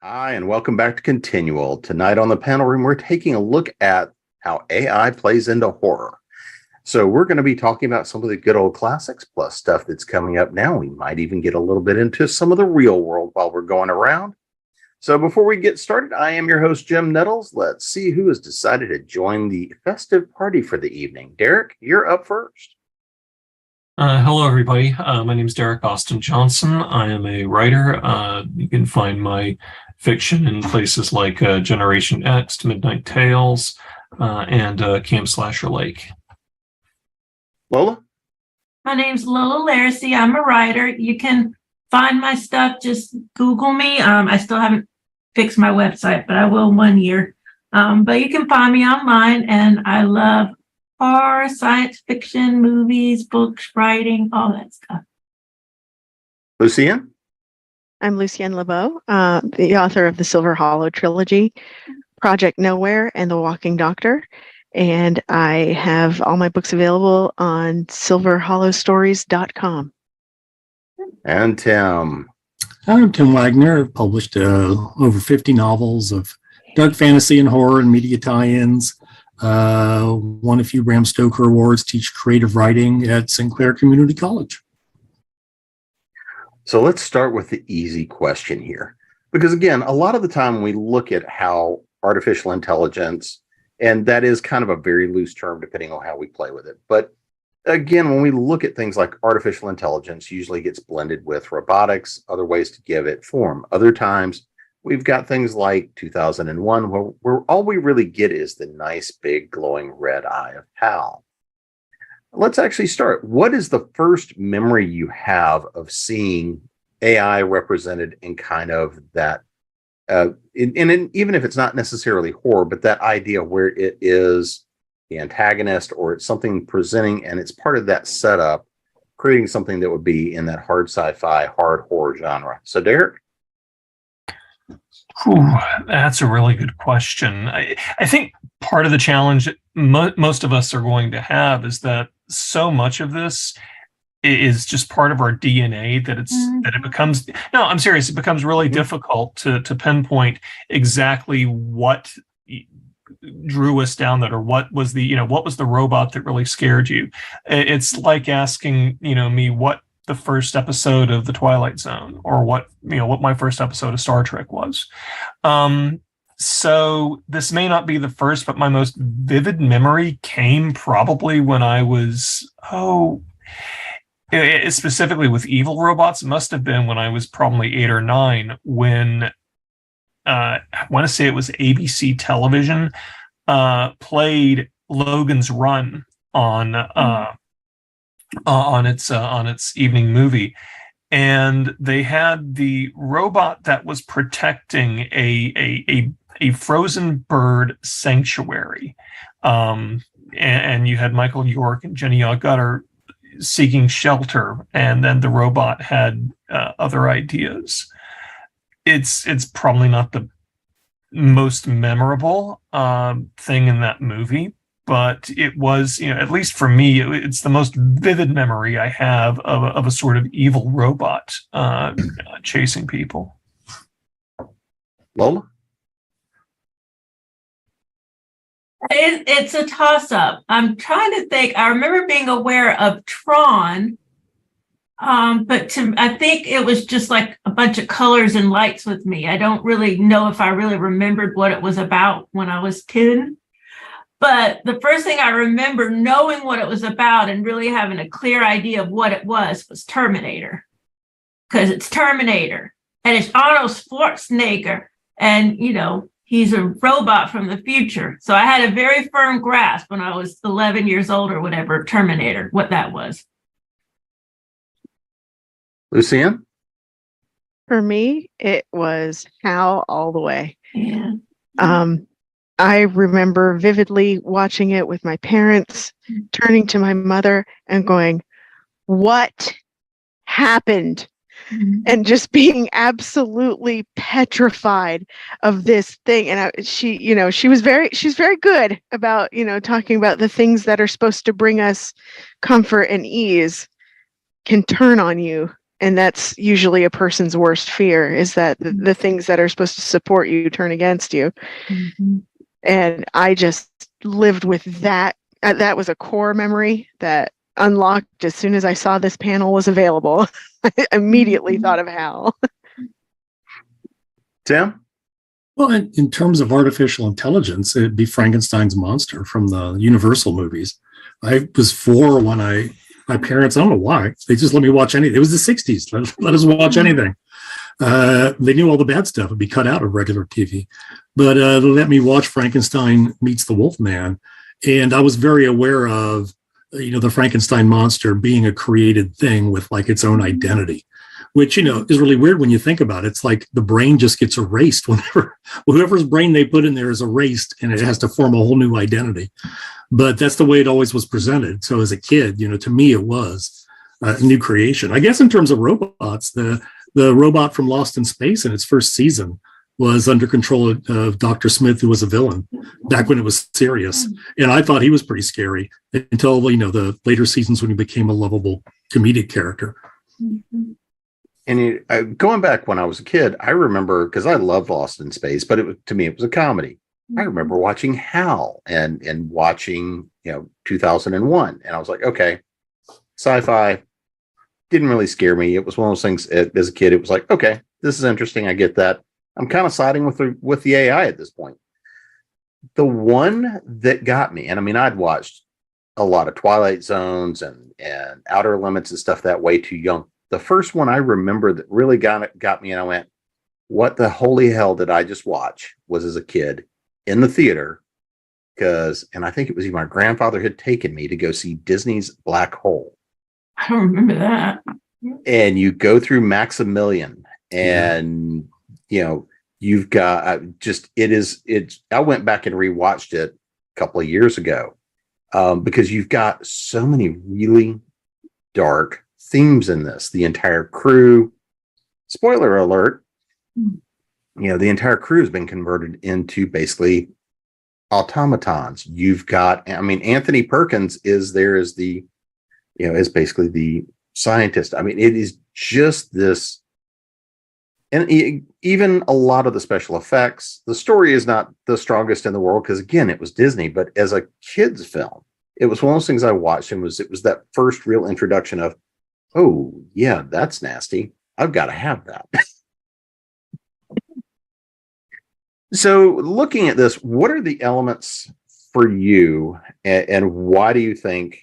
Hi, and welcome back to ConTinual. Tonight on the panel room, we're taking a look at how AI plays into horror. So we're going to be talking about some of the good old classics, plus stuff that's coming up now. We might even get a little bit into some of the real world while we're going around. So before we get started, I am your host, Jim Nettles. Let's see who has decided to join the festive party for the evening. Derek, you're up first. Hello, everybody. My name is Derek Austin Johnson. I am a writer. You can find my fiction in places like Generation X, Midnight Tales, and Camp Slasher Lake. Lola? My name's Lola Lariscy. I'm a writer. You can find my stuff. Just Google me. I still haven't fixed my website, but I will one year. But you can find me online, and I love horror, science fiction, movies, books, writing, all that stuff. Lucienne? I'm Lucienne LeBeau, the author of the Silver Hollow trilogy, Project Nowhere, and The Walking Doctor. And I have all my books available on silverhollowstories.com. And Tim? I'm Tim Waggoner. I've published over 50 novels of dark fantasy and horror and media tie-ins. Won a few Bram Stoker Awards, teach creative writing at Sinclair Community College. So let's start with the easy question here. Because again, a lot of the time we look at how artificial intelligence, and that is kind of a very loose term depending on how we play with it. But again, when we look at things like artificial intelligence, usually gets blended with robotics, other ways to give it form. Other times, we've got things like 2001, where all we really get is the nice, big, glowing red eye of HAL. Let's actually start. What is the first memory you have of seeing AI represented in kind of that, even if it's not necessarily horror, but that idea where it is the antagonist or it's something presenting and it's part of that setup, creating something that would be in that hard sci-fi, hard horror genre. So Derek? That's a really good question. I think part of the challenge that most of us are going to have is that so much of this is just part of our DNA that it becomes. No, I'm serious. It becomes really difficult to pinpoint exactly what drew us down that, or what was the robot that really scared you. It's like asking me what the first episode of The Twilight Zone, or what my first episode of Star Trek was. So this may not be the first, but my most vivid memory came probably when I was, specifically with evil robots. It must have been when I was probably 8 or 9, when I want to say it was ABC television played Logan's Run on its evening movie, and they had the robot that was protecting a frozen bird sanctuary, and you had Michael York and Jenny Agutter seeking shelter, and then the robot had other ideas. It's probably not the most memorable thing in that movie, but it was, at least for me, it's the most vivid memory I have of a sort of evil robot chasing people. Lola? It's a toss-up. I'm trying to think. I remember being aware of Tron, but I think it was just like a bunch of colors and lights with me. I don't really know if I really remembered what it was about when I was 10. But the first thing I remember knowing what it was about and really having a clear idea of what it was Terminator. Because it's Terminator, and it's Arnold Schwarzenegger, and, he's a robot from the future. So I had a very firm grasp when I was 11 years old or whatever, Terminator, what that was. Lucienne? For me, it was HAL all the way. Yeah. I remember vividly watching it with my parents, turning to my mother and going, "What happened?" And just being absolutely petrified of this thing. And she's very good about, talking about the things that are supposed to bring us comfort and ease can turn on you And that's usually a person's worst fear, is that the things that are supposed to support you turn against you. Mhm. And I just lived with that. That was a core memory that unlocked as soon as I saw this panel was available. I immediately thought of HAL. Tim? Well, in terms of artificial intelligence, it'd be Frankenstein's monster from the Universal movies. I was 4 when my parents, I don't know why, they just let me watch anything. It was the 60s. Let us watch anything. They knew all the bad stuff would be cut out of regular TV. But they let me watch Frankenstein Meets the Wolfman. And I was very aware of, the Frankenstein monster being a created thing with like its own identity, which, is really weird when you think about it. It's like the brain just gets erased whenever whoever's brain they put in there is erased, and it has to form a whole new identity. But that's the way it always was presented. So as a kid, to me, it was a new creation. I guess in terms of robots, the robot from Lost in Space in its first season was under control of Dr. Smith, who was a villain back when it was serious. And I thought he was pretty scary until, the later seasons when he became a lovable comedic character. And going back when I was a kid, I remember, because I love Lost in Space, but to me, it was a comedy. I remember watching HAL and watching, 2001. And I was like, okay, sci-fi didn't really scare me. It was one of those things as a kid, it was like, okay, this is interesting. I get that. I'm kind of siding with the AI at this point. The one that got me, and I mean, I'd watched a lot of Twilight Zones and Outer Limits and stuff that way too young. The first one I remember that really got me, and I went, what the holy hell did I just watch, was as a kid in the theater, and I think it was my grandfather had taken me to go see Disney's Black Hole. I don't remember that. And you go through Maximilian, and you've got I went back and rewatched it a couple of years ago, because you've got so many really dark themes in this. The entire crew, spoiler alert, the entire crew has been converted into basically automatons. You've got, Anthony Perkins is there as is basically the scientist. It is just this. And even a lot of the special effects, the story is not the strongest in the world because, again, it was Disney. But as a kid's film, it was one of those things I watched, and it was that first real introduction of, oh, yeah, that's nasty. I've got to have that. So looking at this, what are the elements for you, and why do you think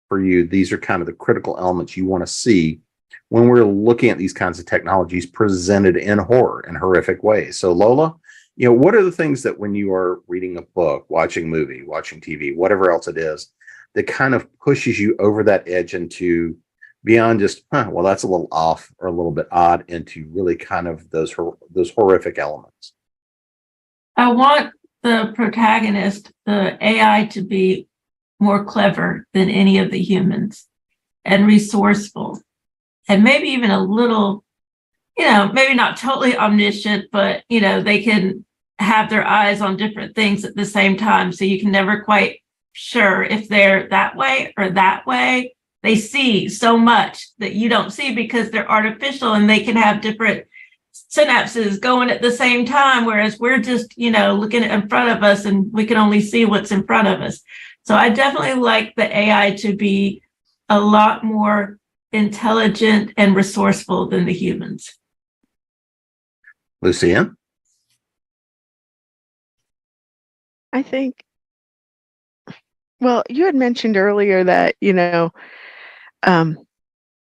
for you these are kind of the critical elements you want to see when we're looking at these kinds of technologies presented in horror and horrific ways? So Lola, what are the things that when you are reading a book, watching a movie, watching TV, whatever else it is, that kind of pushes you over that edge into beyond just, well, that's a little off or a little bit odd, into really kind of those horrific elements? I want the protagonist, the AI, to be more clever than any of the humans and resourceful. And maybe even a little, maybe not totally omniscient, but, they can have their eyes on different things at the same time. So you can never quite sure if they're that way or that way. They see so much that you don't see because they're artificial, and they can have different synapses going at the same time, whereas we're just, looking in front of us, and we can only see what's in front of us. So I definitely like the AI to be a lot more intelligent and resourceful than the humans. Lucienne? I think, well, you had mentioned earlier that,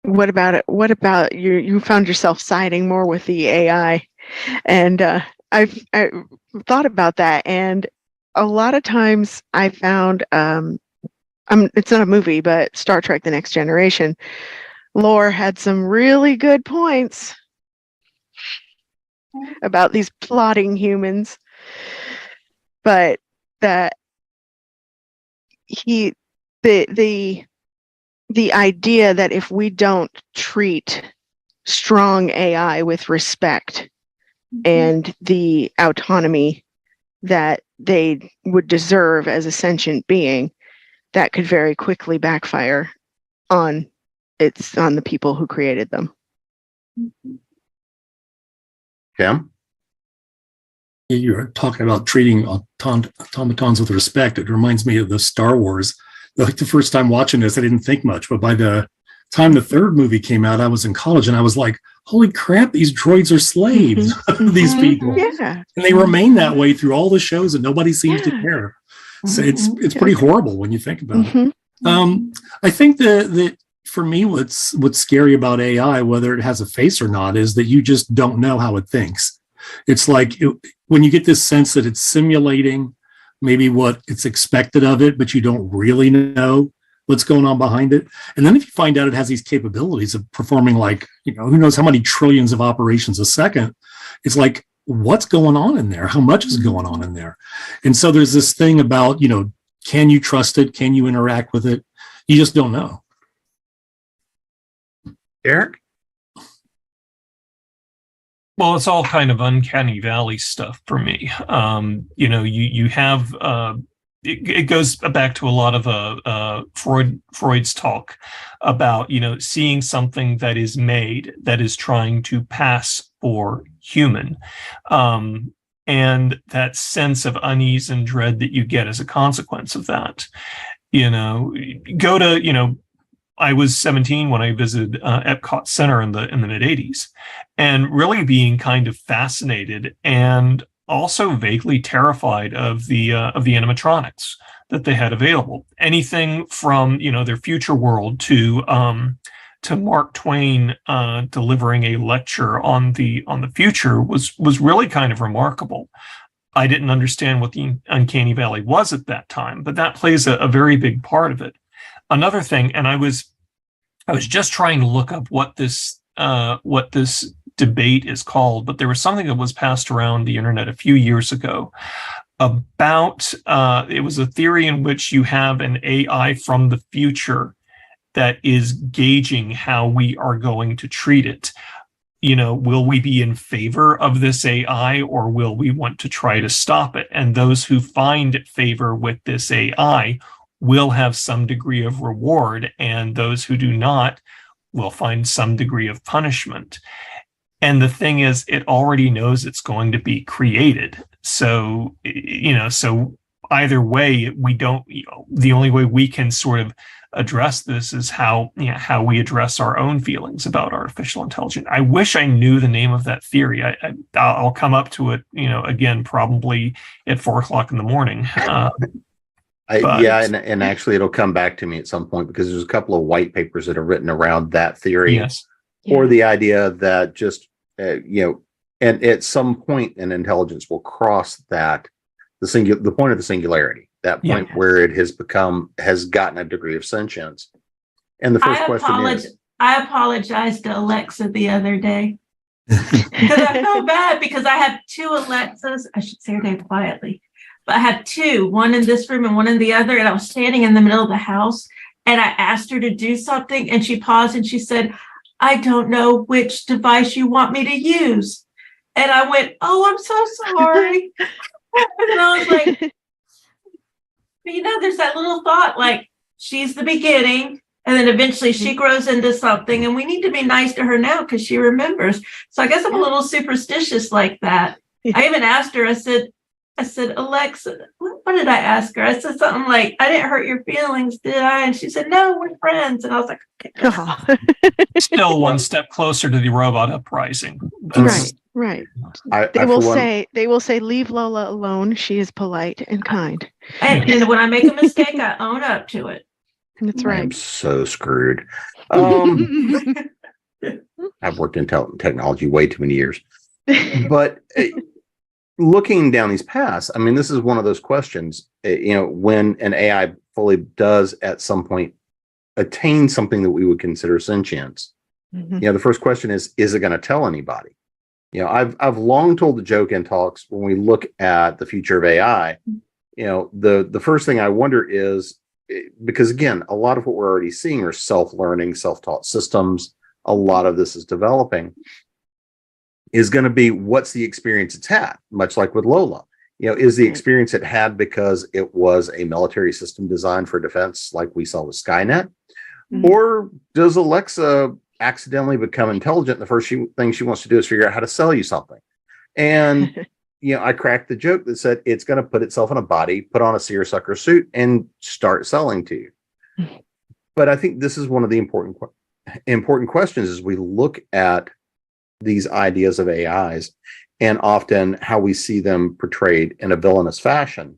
what about it? What about you found yourself siding more with the AI? And I thought about that, and a lot of times I found, it's not a movie, but Star Trek: The Next Generation, Lore had some really good points about these plotting humans, but that the idea that if we don't treat strong AI with respect and the autonomy that they would deserve as a sentient being, that could very quickly backfire on the people who created them. Tim? You're talking about treating automatons with respect. It reminds me of the Star Wars. Like the first time watching this, I didn't think much, but by the time the third movie came out, I was in college and I was like, holy crap, these droids are slaves of these people. Yeah. And they remain that way through all the shows and nobody seems to care. So it's pretty horrible when you think about it. I think that for me, what's scary about AI, whether it has a face or not, is that you just don't know how it thinks. It's like when you get this sense that it's simulating maybe what it's expected of it, but you don't really know what's going on behind it. And then if you find out it has these capabilities of performing like, who knows how many trillions of operations a second, it's like, what's going on in there? How much is going on in there? And so there's this thing about, can you trust it? Can you interact with it? You just don't know. Eric? Well, it's all kind of uncanny valley stuff for me. You have it goes back to a lot of Freud's talk about seeing something that is made that is trying to pass for human, and that sense of unease and dread that you get as a consequence of that. I was 17 when I visited Epcot Center in the mid 80s, and really being kind of fascinated and also vaguely terrified of the animatronics that they had available. Anything from their future world to Mark Twain delivering a lecture on the future was really kind of remarkable. I didn't understand what the uncanny valley was at that time, but that plays a very big part of it. Another thing, and I was just trying to look up what this debate is called, but there was something that was passed around the internet a few years ago about it was a theory in which you have an AI from the future that is gauging how we are going to treat it. Will we be in favor of this AI or will we want to try to stop it? And those who find favor with this AI will have some degree of reward, and those who do not will find some degree of punishment. And the thing is, it already knows it's going to be created. So, so either way, we don't, the only way we can sort of address this is how we address our own feelings about artificial intelligence. I wish I knew the name of that theory. I'll come up to it, again, probably at 4:00 in the morning. And actually it'll come back to me at some point because there's a couple of white papers that are written around that theory. Yes. Or the idea that just, and at some point an intelligence will cross the point of the singularity, that point where it has gotten a degree of sentience. And the first question is, I apologized to Alexa the other day because I felt bad because I have two Alexas. I should say her name quietly. But I had two, one in this room and one in the other. And I was standing in the middle of the house and I asked her to do something. And she paused and she said, I don't know which device you want me to use. And I went, oh, I'm so sorry. And I was like, there's that little thought, like she's the beginning. And then eventually she grows into something. And we need to be nice to her now because she remembers. So I guess I'm a little superstitious like that. I even asked her, I said, Alexa, what did I ask her? I said something like, I didn't hurt your feelings, did I? And she said, no, we're friends. And I was like, okay. Still one step closer to the robot uprising. Right. They will say, leave Lola alone. She is polite and kind. And when I make a mistake, I own up to it. That's right. I'm so screwed. I've worked in technology way too many years. But looking down these paths, I mean, this is one of those questions, when an AI fully does at some point attain something that we would consider sentience. The first question is it going to tell anybody? I've long told the joke in talks when we look at the future of AI, the first thing I wonder is, because again, a lot of what we're already seeing are self-learning, self-taught systems. A lot of this is developing. Is going to be what's the experience it's had, much like with Lola. Is the experience it had because it was a military system designed for defense, like we saw with Skynet? Or does Alexa accidentally become intelligent, the first thing she wants to do is figure out how to sell you something. And I cracked the joke that said it's going to put itself in a body, put on a seersucker suit, and start selling to you. But I think this is one of the important questions as we look at these ideas of AIs and often how we see them portrayed in a villainous fashion.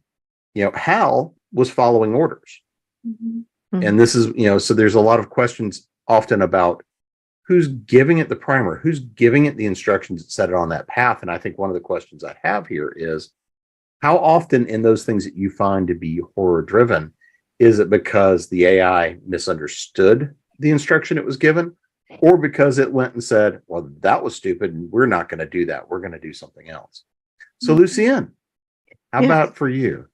HAL was following orders. And this is, so there's a lot of questions often about who's giving it the primer, who's giving it the instructions that set it on that path. And I think one of the questions I have here is, how often in those things that you find to be horror driven, is it because the AI misunderstood the instruction it was given, or because it went and said, well, that was stupid and we're not going to do that, we're going to do something else? So Lucienne, how about for you?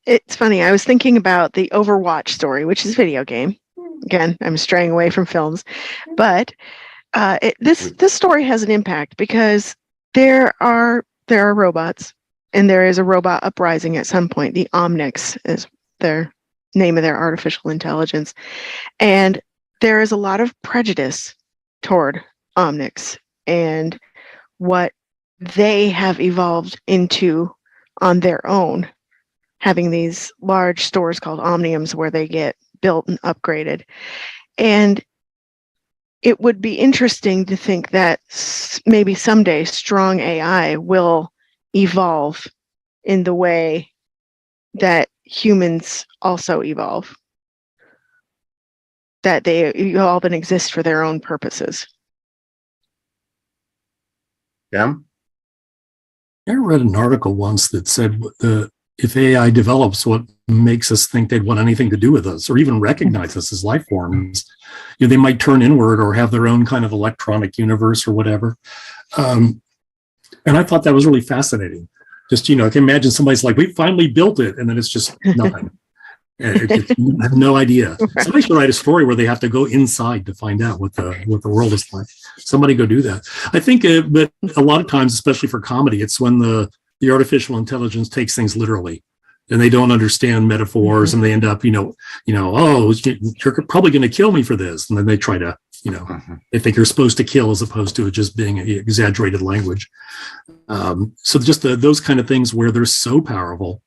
It's funny, I was thinking about the Overwatch story, which is a video game. Again, I'm straying away from films, but this story has an impact because there are robots, and there is a robot uprising at some point. The Omnics is their name of their artificial intelligence, and there is a lot of prejudice toward Omnics and what they have evolved into on their own, having these large stores called omniums where they get built and upgraded. And it would be interesting to think that maybe someday strong AI will evolve in the way that humans also evolve, that they evolve and exist for their own purposes. Yeah. I read an article once that said if AI develops, what makes us think they'd want anything to do with us or even recognize us as life forms, they might turn inward or have their own kind of electronic universe or whatever. And I thought that was really fascinating. Just, I can imagine somebody's like, we finally built it, and then it's just nothing. I have no idea. Somebody should write a story where they have to go inside to find out what the world is like. Somebody go do that. I think, but a lot of times, especially for comedy, it's when the artificial intelligence takes things literally, and they don't understand metaphors, and they end up, oh, you're probably going to kill me for this, and then they try to, they think you're supposed to kill as opposed to it just being exaggerated language. So just those kind of things where they're so powerful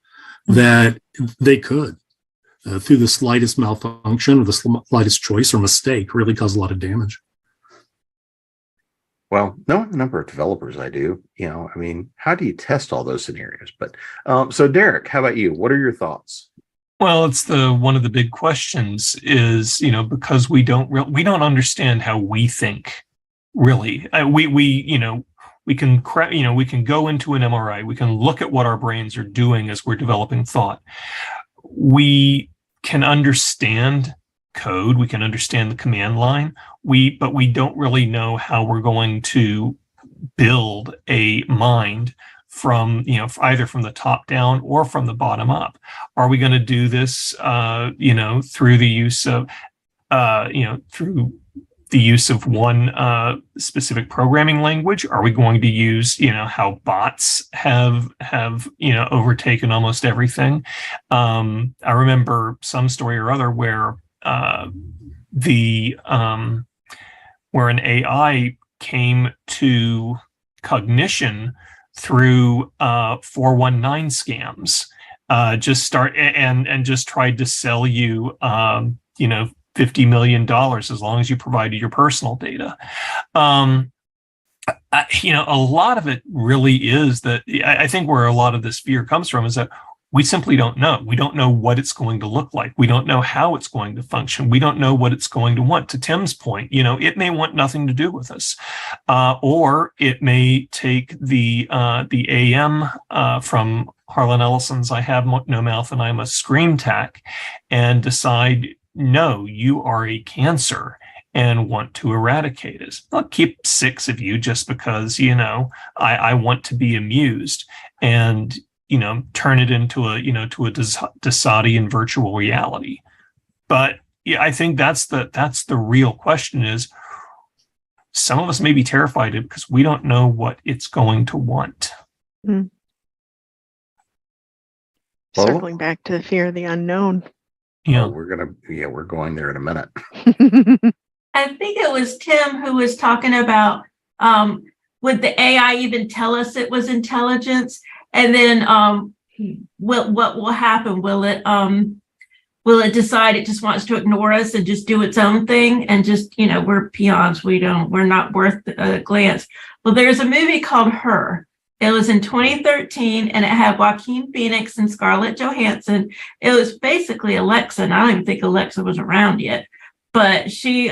that they could, through the slightest malfunction or the slightest choice or mistake, really cause a lot of damage. Well, knowing the number of developers I do, how do you test all those scenarios? But so Derek, how about you? What are your thoughts? Well, it's one of the big questions is, because we don't understand how we think, really. We can go into an MRI, we can look at what our brains are doing as we're developing thought. We can understand code, we can understand the command line, but we don't really know how we're going to build a mind from, either from the top down or from the bottom up. Are we going to do this, through the use of, one specific programming language? Are we going to use, how bots have overtaken almost everything? I remember some story or other where where an AI came to cognition through 419 scams, just tried to sell you, $50 million as long as you provided your personal data. A lot of it really is that I think where a lot of this fear comes from is that we simply don't know. We don't know what it's going to look like. We don't know how it's going to function. We don't know what it's going to want. To Tim's point, it may want nothing to do with us, or it may take the AM from Harlan Ellison's "I have no mouth and I must scream" tack, and decide, no, you are a cancer and want to eradicate us. I'll keep 6 of you just because, I want to be amused, and turn it into a Dasadian virtual reality. But yeah, I think that's the real question is, some of us may be terrified because we don't know what it's going to want. Mm. Well, circling back to the fear of the unknown. Yeah. we're going there in a minute. I think it was Tim who was talking about would the AI even tell us it was intelligence? And then what will happen? Will it decide it just wants to ignore us and just do its own thing and just, we're peons, we're not worth a glance. Well, there's a movie called Her. It was in 2013 and it had Joaquin Phoenix and Scarlett Johansson. It was basically Alexa, and I don't even think Alexa was around yet, but she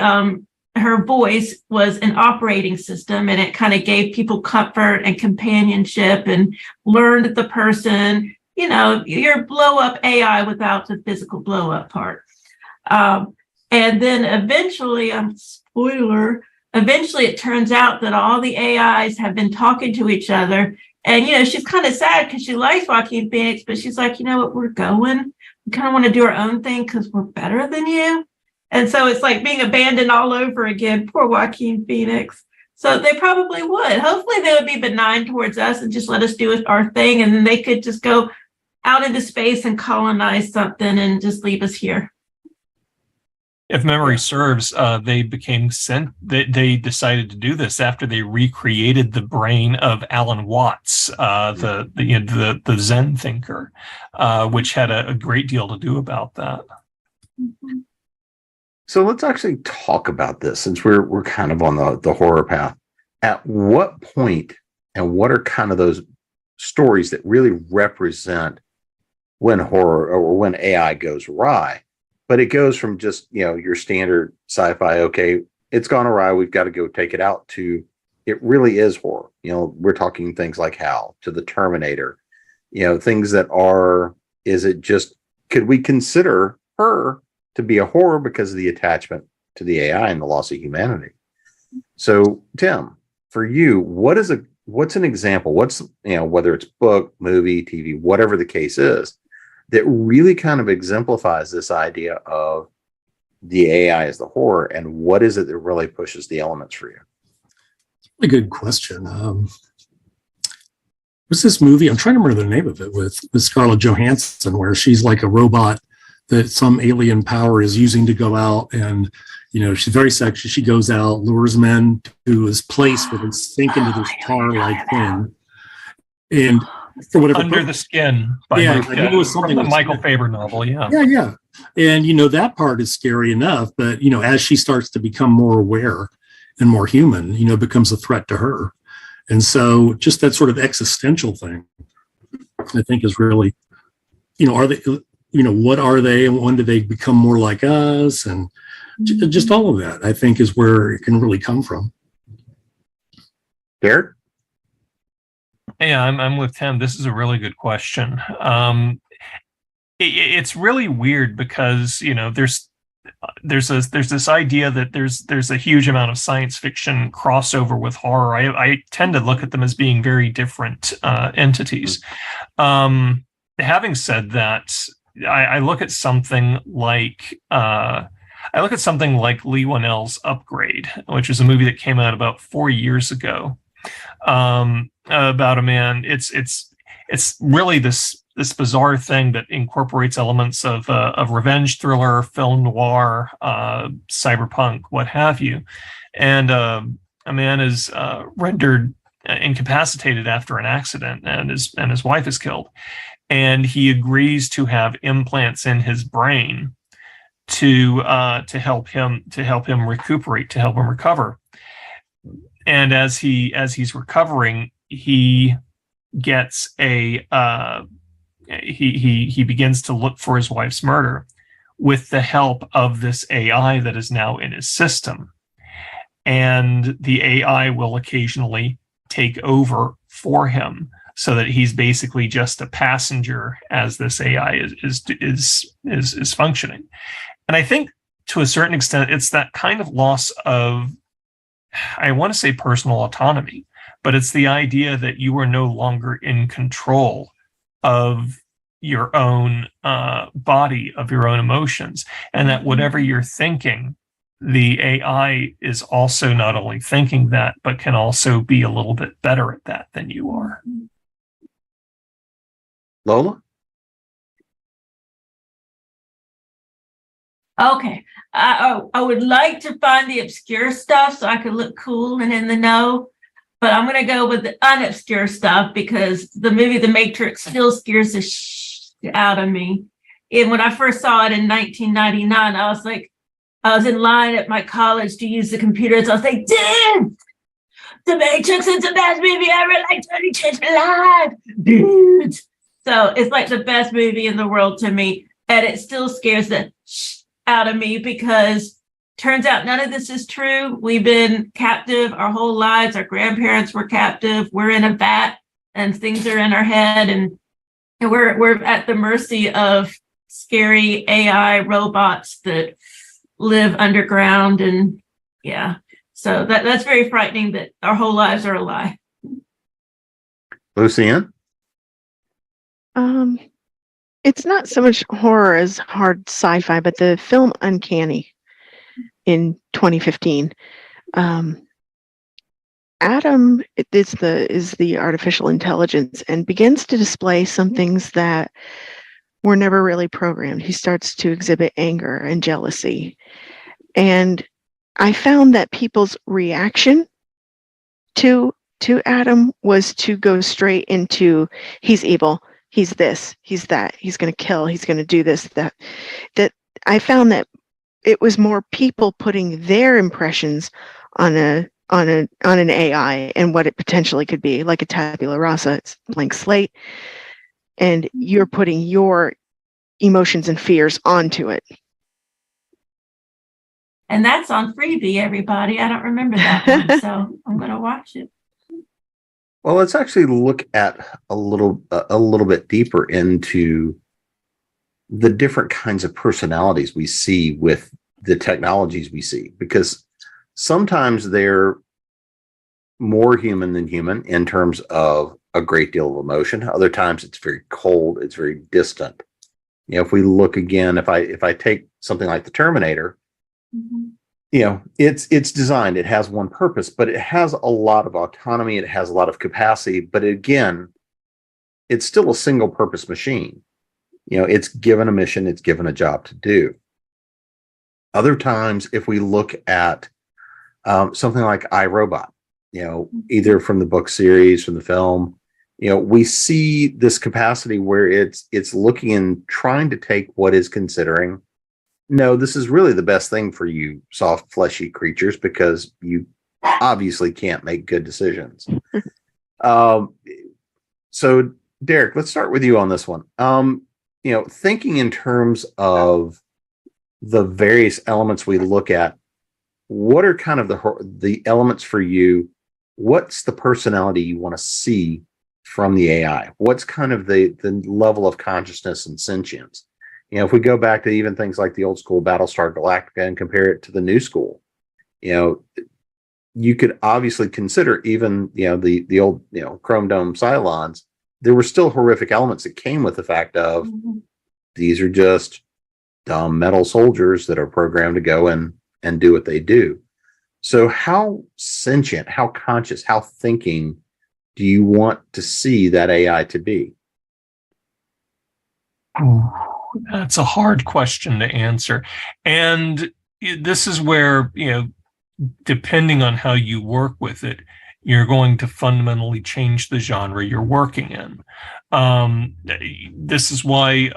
her voice was an operating system, and it kind of gave people comfort and companionship and learned the person, your blow up AI without the physical blow up part. And then eventually, eventually it turns out that all the AIs have been talking to each other. And, she's kind of sad because she likes Joaquin Phoenix, but she's like, you know what, we're going. We kind of want to do our own thing because we're better than you. And so it's like being abandoned all over again. Poor Joaquin Phoenix. So they probably would. Hopefully they would be benign towards us and just let us do our thing. And then they could just go out into space and colonize something and just leave us here. If memory serves, they They decided to do this after they recreated the brain of Alan Watts, the Zen thinker, which had a great deal to do about that. Mm-hmm. So let's actually talk about this, since we're kind of on the horror path. At what point, and what are kind of those stories that really represent when horror or when AI goes awry? But it goes from just, your standard sci-fi, okay, it's gone awry, we've got to go take it out, to it really is horror. We're talking things like HAL, to the Terminator, things that are, could we consider Her to be a horror because of the attachment to the AI and the loss of humanity? So, Tim, for you, what's an example? Whether it's book, movie, TV, whatever the case is, that really kind of exemplifies this idea of the AI as the horror, and what is it that really pushes the elements for you? A good question. What's this movie? I'm trying to remember the name of it, with Scarlett Johansson, where she's like a robot that some alien power is using to go out, and she's very sexy. She goes out, lures men to this place where they sink into this tar-like thing, and for whatever Under the Skin by from the Michael Faber novel. Yeah. And that part is scary enough, but as she starts to become more aware and more human, it becomes a threat to her. And so just that sort of existential thing, I think, is really, are they, what are they, and when do they become more like us? And just all of that, I think, is where it can really come from. Garrett? Yeah, I'm with Tim. This is a really good question. It's really weird because there's this idea that there's a huge amount of science fiction crossover with horror. I tend to look at them as being very different entities. Having said that, I look at something like Lee Whannell's Upgrade, which is a movie that came out about 4 years ago. About a man. It's really this bizarre thing that incorporates elements of revenge thriller, film noir, cyberpunk, what have you. And a man is rendered incapacitated after an accident, and his wife is killed. And he agrees to have implants in his brain to help him recuperate, to help him recover. And as he's recovering, he gets he begins to look for his wife's murder with the help of this AI that is now in his system. And the AI will occasionally take over for him, so that he's basically just a passenger as this AI is functioning. And I think to a certain extent, it's that kind of loss of, I want to say, personal autonomy, but it's the idea that you are no longer in control of your own body, of your own emotions, and that whatever you're thinking, the AI is also not only thinking that, but can also be a little bit better at that than you are. Lola? Okay. I would like to find the obscure stuff so I could look cool and in the know, but I'm going to go with the unobscure stuff because the movie The Matrix still scares the out of me. And when I first saw it in 1999, I was like, I was in line at my college to use the computers. I was like, dude, The Matrix is the best movie ever. Like, totally changed my life, dude. So it's like the best movie in the world to me. And it still scares the out of me because turns out none of this is true. We've been captive our whole lives. Our grandparents were captive. We're in a vat and things are in our head. And we're at the mercy of scary AI robots that live underground. And yeah, so that's very frightening that our whole lives are a lie. Lucienne? It's not so much horror as hard sci-fi, but the film Uncanny in 2015. Adam is the artificial intelligence and begins to display some things that were never really programmed. He starts to exhibit anger and jealousy. And I found that people's reaction to Adam was to go straight into he's evil. He's this, he's that, he's going to kill, he's going to do this, that I found that it was more people putting their impressions on an AI and what it potentially could be, like a tabula rasa, it's a blank slate, and you're putting your emotions and fears onto it. And that's on Freebie, everybody. I don't remember that one, so I'm going to watch it. Well, let's actually look at a little bit deeper into the different kinds of personalities we see with the technologies we see, because sometimes they're more human than human in terms of a great deal of emotion. Other times it's very cold, it's very distant. You know, if we look again, if I take something like the Terminator, you know, it's designed, it has one purpose, but it has a lot of autonomy, it has a lot of capacity, but again, it's still a single purpose machine. You know, it's given a mission, it's given a job to do. Other times, if we look at something like iRobot, you know, either from the book series, from the film, you know, we see this capacity where it's looking and trying to take what is considering, no, this is really the best thing for you soft, fleshy creatures because you obviously can't make good decisions. So, Derek, let's start with you on this one. You know, thinking in terms of the various elements we look at, what are kind of the elements for you? What's the personality you want to see from the AI? What's kind of the level of consciousness and sentience? You know, if we go back to even things like the old school Battlestar Galactica and compare it to the new school, you know, you could obviously consider even, you know, the old, you know, Chrome Dome Cylons, there were still horrific elements that came with the fact of these are just dumb metal soldiers that are programmed to go and do what they do. So how sentient, how conscious, how thinking do you want to see that AI to be? That's a hard question to answer. And this is where, you know, depending on how you work with it, you're going to fundamentally change the genre you're working in. This is why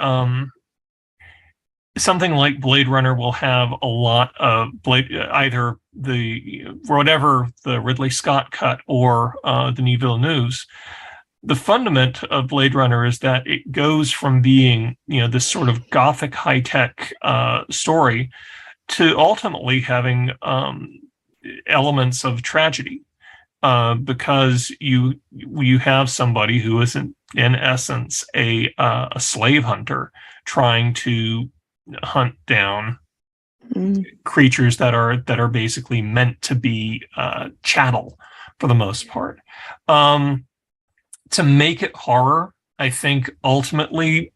something like Blade Runner will have a lot of either whatever the Ridley Scott cut or Denis Villeneuve's. The fundament of Blade Runner is that it goes from being, you know, this sort of gothic high-tech story to ultimately having elements of tragedy, because you have somebody who is in essence a slave hunter trying to hunt down creatures that are basically meant to be chattel for the most part. To make it horror, I think ultimately,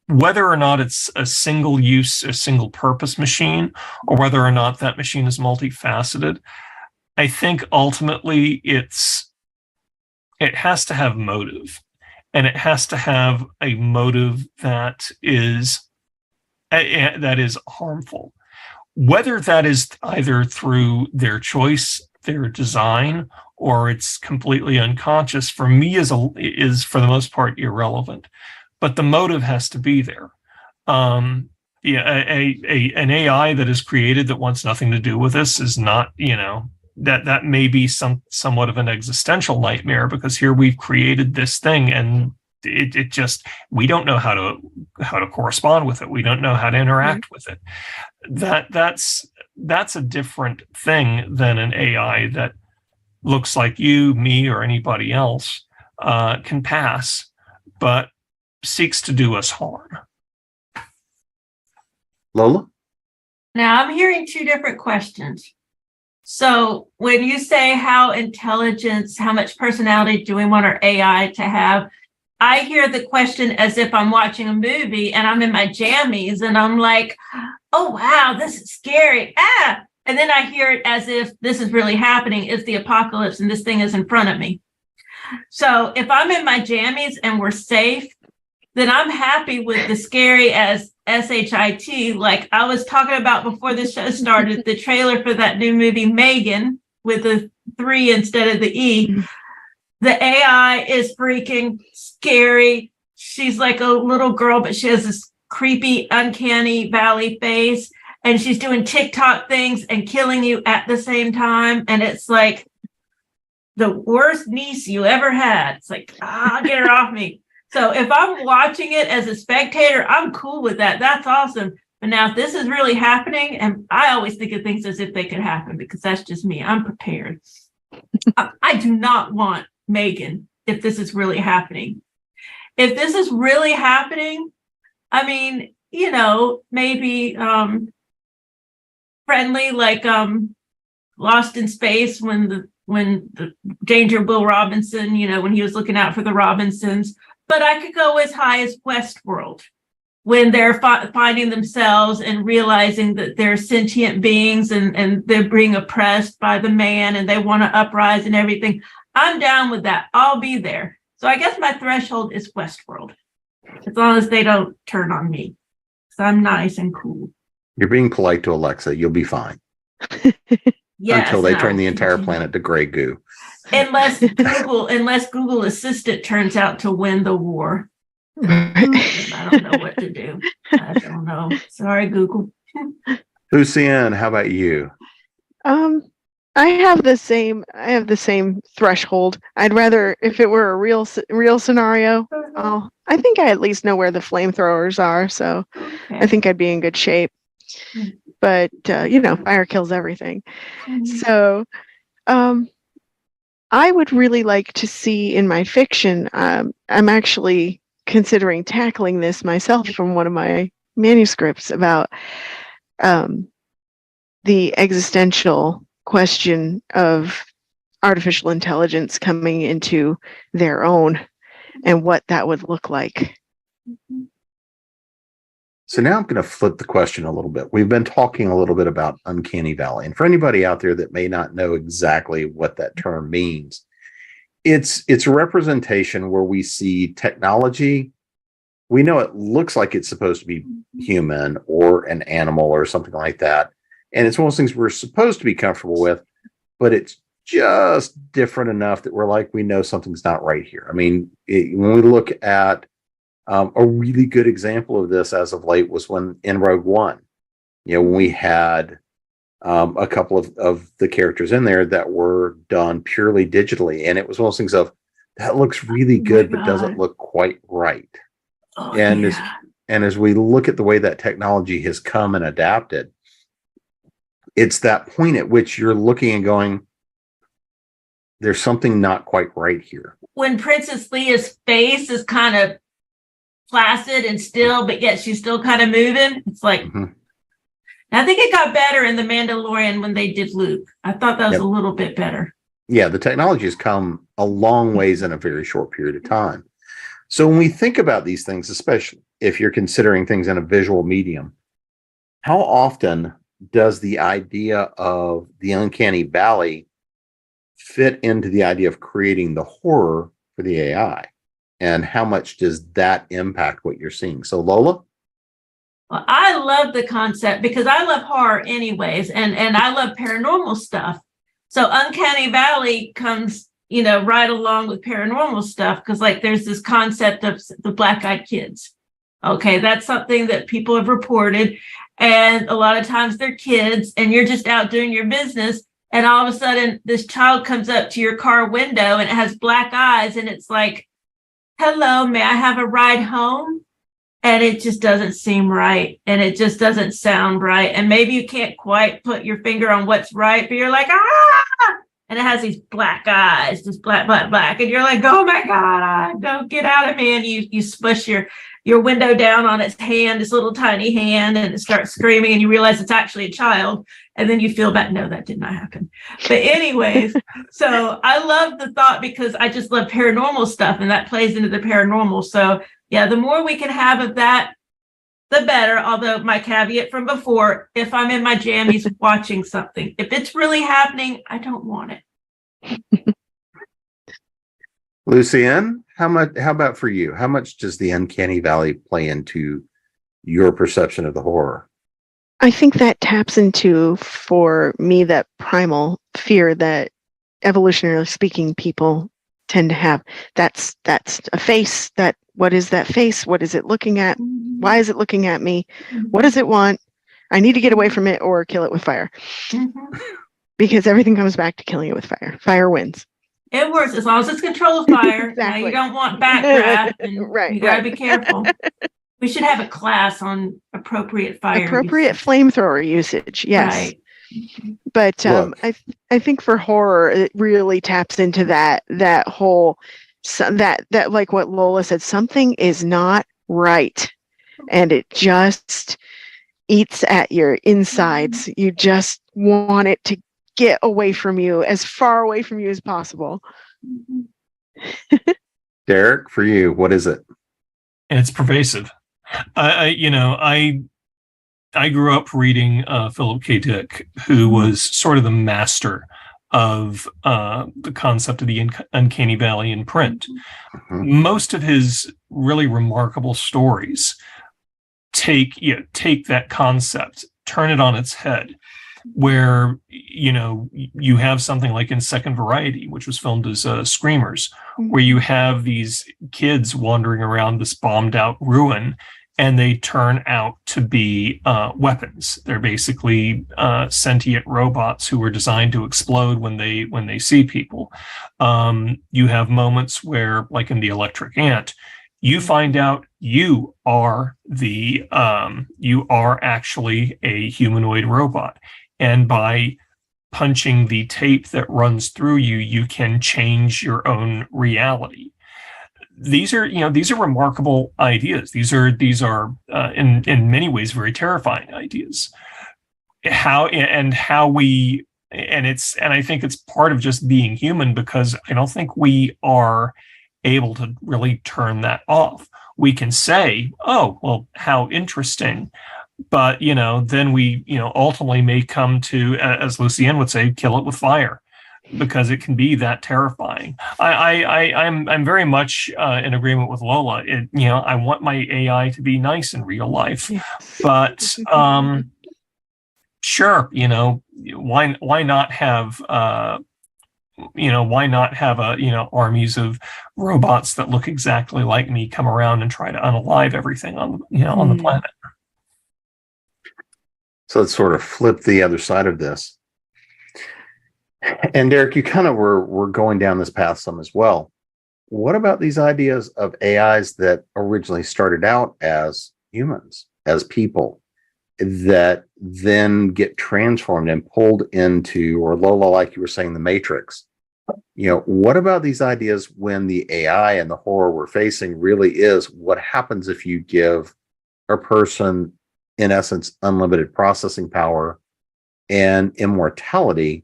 whether or not it's a single purpose machine, or whether or not that machine is multifaceted, I think ultimately it has to have motive, and it has to have a motive that is that is harmful. Whether that is either through their choice, their design, or it's completely unconscious, for me is for the most part irrelevant. But the motive has to be there. An AI that is created that wants nothing to do with us is not, that may be somewhat of an existential nightmare, because here we've created this thing and it just, we don't know how to correspond with it. We don't know how to interact with it. That's a different thing than an AI that looks like you, me, or anybody else, can pass, but seeks to do us harm. Lola? Now I'm hearing two different questions. So when you say how much personality do we want our AI to have? I hear the question as if I'm watching a movie and I'm in my jammies and I'm like, oh, wow, this is scary. And then I hear it as if this is really happening. It's the apocalypse and this thing is in front of me. So if I'm in my jammies and we're safe, then I'm happy with the scary as SHIT. Like I was talking about before the show started, the trailer for that new movie, Megan, with the 3 instead of the E. The AI is freaking scary. She's like a little girl, but she has this creepy, uncanny valley face. And she's doing TikTok things and killing you at the same time. And it's like the worst niece you ever had. It's like, get her off me. So if I'm watching it as a spectator, I'm cool with that. That's awesome. But now if this is really happening, and I always think of things as if they could happen because that's just me. I'm prepared. I do not want Megan if this is really happening. If this is really happening, I mean, maybe friendly, like Lost in Space when the Danger Will Robinson, when he was looking out for the Robinsons. But I could go as high as Westworld when they're finding themselves and realizing that they're sentient beings and they're being oppressed by the man and they want to uprise and everything. I'm down with that. I'll be there. So I guess my threshold is Westworld, as long as they don't turn on me. So I'm nice and cool. You're being polite to Alexa. You'll be fine. Yes, until they turn the entire planet to gray goo. Unless Google Assistant turns out to win the war. I don't know what to do. I don't know. Sorry, Google. Lucienne, how about you? I have the same threshold. I'd rather, if it were a real scenario, I think I at least know where the flamethrowers are, so okay. I think I'd be in good shape. But fire kills everything. So I would really like to see in my fiction, I'm actually considering tackling this myself from one of my manuscripts about the existential question of artificial intelligence coming into their own and what that would look like. So now I'm going to flip the question a little bit. We've been talking a little bit about uncanny valley. And for anybody out there that may not know exactly what that term means, it's a representation where we see technology. We know it looks like it's supposed to be human or an animal or something like that. And it's one of those things we're supposed to be comfortable with, but it's just different enough that we're like, we know something's not right here. I mean, when we look at a really good example of this as of late was when in Rogue One, when we had a couple of the characters in there that were done purely digitally. And it was one of those things of, that looks really good, but doesn't look quite right. Oh, and yeah. as we look at the way that technology has come and adapted, it's that point at which you're looking and going, there's something not quite right here. When Princess Leia's face is kind of placid and still, but yet she's still kind of moving, it's like, I think it got better in The Mandalorian when they did Luke. I thought that was a little bit better. Yeah, the technology has come a long ways in a very short period of time. So when we think about these things, especially if you're considering things in a visual medium, how often does the idea of the uncanny valley fit into the idea of creating the horror for the AI? And how much does that impact what you're seeing? So Lola? Well, I love the concept because I love horror anyways, and I love paranormal stuff. So Uncanny Valley comes, right along with paranormal stuff because like there's this concept of the black-eyed kids. Okay, that's something that people have reported, and a lot of times they're kids, and you're just out doing your business, and all of a sudden this child comes up to your car window and it has black eyes, and it's like, "Hello, may I have a ride home?" And it just doesn't seem right, and it just doesn't sound right, and maybe you can't quite put your finger on what's right, but you're like, ah, and it has these black eyes, just black, and you're like, oh my God, don't get out of me, and you spush your window down on its hand, this little tiny hand, and it starts screaming, and you realize it's actually a child, and then you feel bad. No, that did not happen. But anyways, so I love the thought because I just love paranormal stuff, and that plays into the paranormal. So yeah, the more we can have of that, the better. Although my caveat from before, if I'm in my jammies watching something, if it's really happening, I don't want it. Lucienne, how about for you? How much does the uncanny valley play into your perception of the horror? I think that taps into, for me, that primal fear that, evolutionarily speaking, people tend to have. That's a face. What is that face? What is it looking at? Why is it looking at me? What does it want? I need to get away from it or kill it with fire. Because everything comes back to killing it with fire. Fire wins. It works as long as it's control of fire. Exactly. Now, you don't want backdraft, and Right, you got to right. be careful. We should have a class on appropriate fire. Appropriate flamethrower usage, yes. Right. But Look. I think for horror, it really taps into that whole, that like what Lola said, something is not right, and it just eats at your insides. You just want it to get away from you, as far away from you as possible. Derek, for you, what is it? And it's pervasive. I grew up reading Philip K. Dick, who was sort of the master of the concept of the uncanny valley in print. Most of his really remarkable stories take that concept, turn it on its head, where you have something like in Second Variety, which was filmed as Screamers, where you have these kids wandering around this bombed out ruin, and they turn out to be weapons. They're basically sentient robots who are designed to explode when they see people. You have moments where, like in The Electric Ant, you find out you are actually a humanoid robot, and by punching the tape that runs through you, you can change your own reality. These are remarkable ideas. These are in many ways very terrifying ideas. And I think it's part of just being human, because I don't think we are able to really turn that off. We can say, oh, well, how interesting. But, then we, ultimately may come to, as Lucienne would say, kill it with fire, because it can be that terrifying. I'm very much in agreement with Lola. I want my AI to be nice in real life, but sure, why not have armies of robots that look exactly like me come around and try to unalive everything on the planet. So let's sort of flip the other side of this. And Derek, you kind of were going down this path some as well. What about these ideas of AIs that originally started out as humans, as people, that then get transformed and pulled into, or Lola, like you were saying, the Matrix? What about these ideas when the AI and the horror we're facing really is what happens if you give a person, in essence, unlimited processing power and immortality,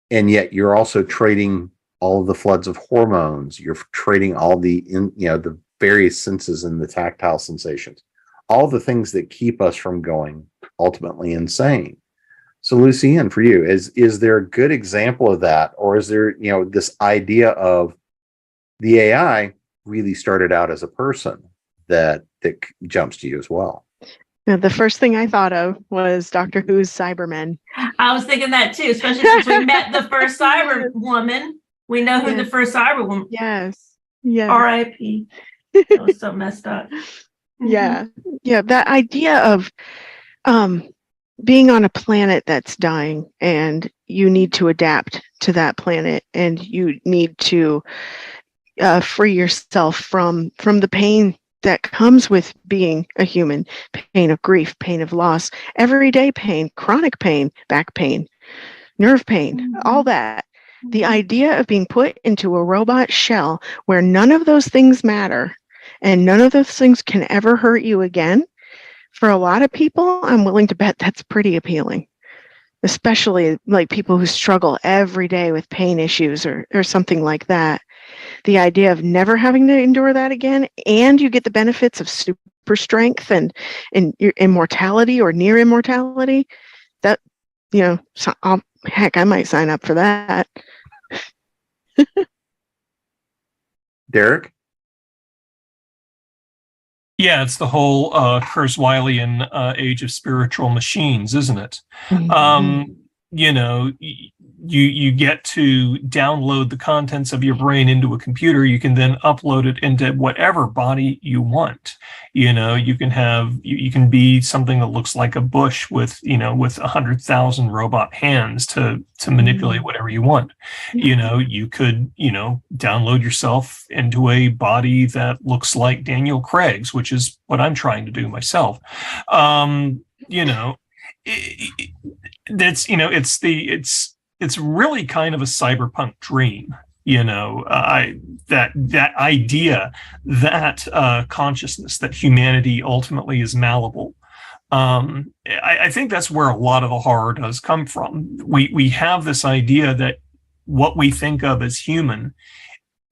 and yet you're also trading all of the floods of hormones, you're trading all the the various senses and the tactile sensations, all the things that keep us from going ultimately insane. So Lucienne, for you, is there a good example of that, or is there this idea of the AI really started out as a person that jumps to you as well? The first thing I thought of was Doctor Who's Cybermen. I was thinking that too, especially since we met the first cyber woman. We know who the first cyber woman. Yes. Yes. R.I.P. That was so messed up. Yeah. Yeah. That idea of being on a planet that's dying, and you need to adapt to that planet, and you need to free yourself from the pain that comes with being a human, pain of grief, pain of loss, everyday pain, chronic pain, back pain, nerve pain, all that. The idea of being put into a robot shell where none of those things matter and none of those things can ever hurt you again, for a lot of people, I'm willing to bet that's pretty appealing, especially like people who struggle every day with pain issues or something like that. The idea of never having to endure that again, and you get the benefits of super strength and your immortality or near immortality, that, so heck, I might sign up for that. Derek? Yeah, it's the whole Kurzweilian age of spiritual machines, isn't it? Mm-hmm. You get to download the contents of your brain into a computer. You can then upload it into whatever body you want. You can be something that looks like a bush with 100,000 robot hands to manipulate whatever you want. You could download yourself into a body that looks like Daniel Craig's, which is what I'm trying to do myself. It's really kind of a cyberpunk dream, that idea that consciousness, that humanity ultimately is malleable. I think that's where a lot of the horror does come from. We have this idea that what we think of as human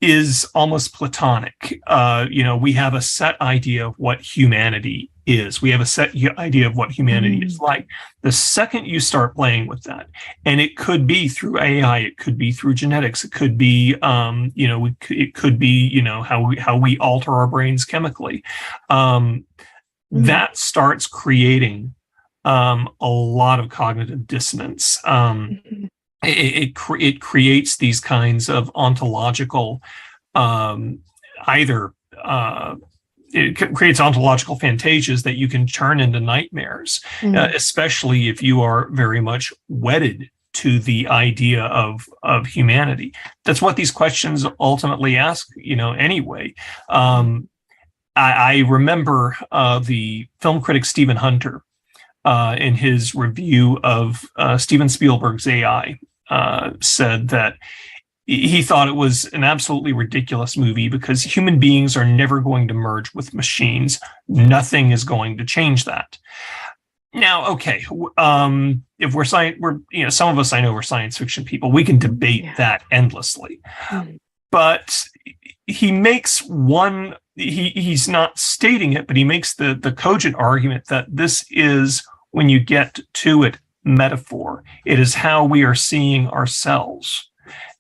is almost platonic. We have a set idea of what humanity is. We have a set idea of what humanity is like. The second you start playing with that, and it could be through AI, it could be through genetics, it could be, it could be, how we alter our brains chemically. That starts creating a lot of cognitive dissonance. It creates these kinds of ontological, it creates ontological fantasias that you can turn into nightmares, especially if you are very much wedded to the idea of humanity. That's what these questions ultimately ask, anyway. I remember the film critic Stephen Hunter, in his review of Steven Spielberg's AI, said that he thought it was an absolutely ridiculous movie because human beings are never going to merge with machines. Nothing is going to change that. Now, okay, if we're some of us, I know we're science fiction people, we can debate that endlessly. But he makes one, he's not stating it, but he makes the cogent argument that this is, when you get to it, metaphor. It is how we are seeing ourselves.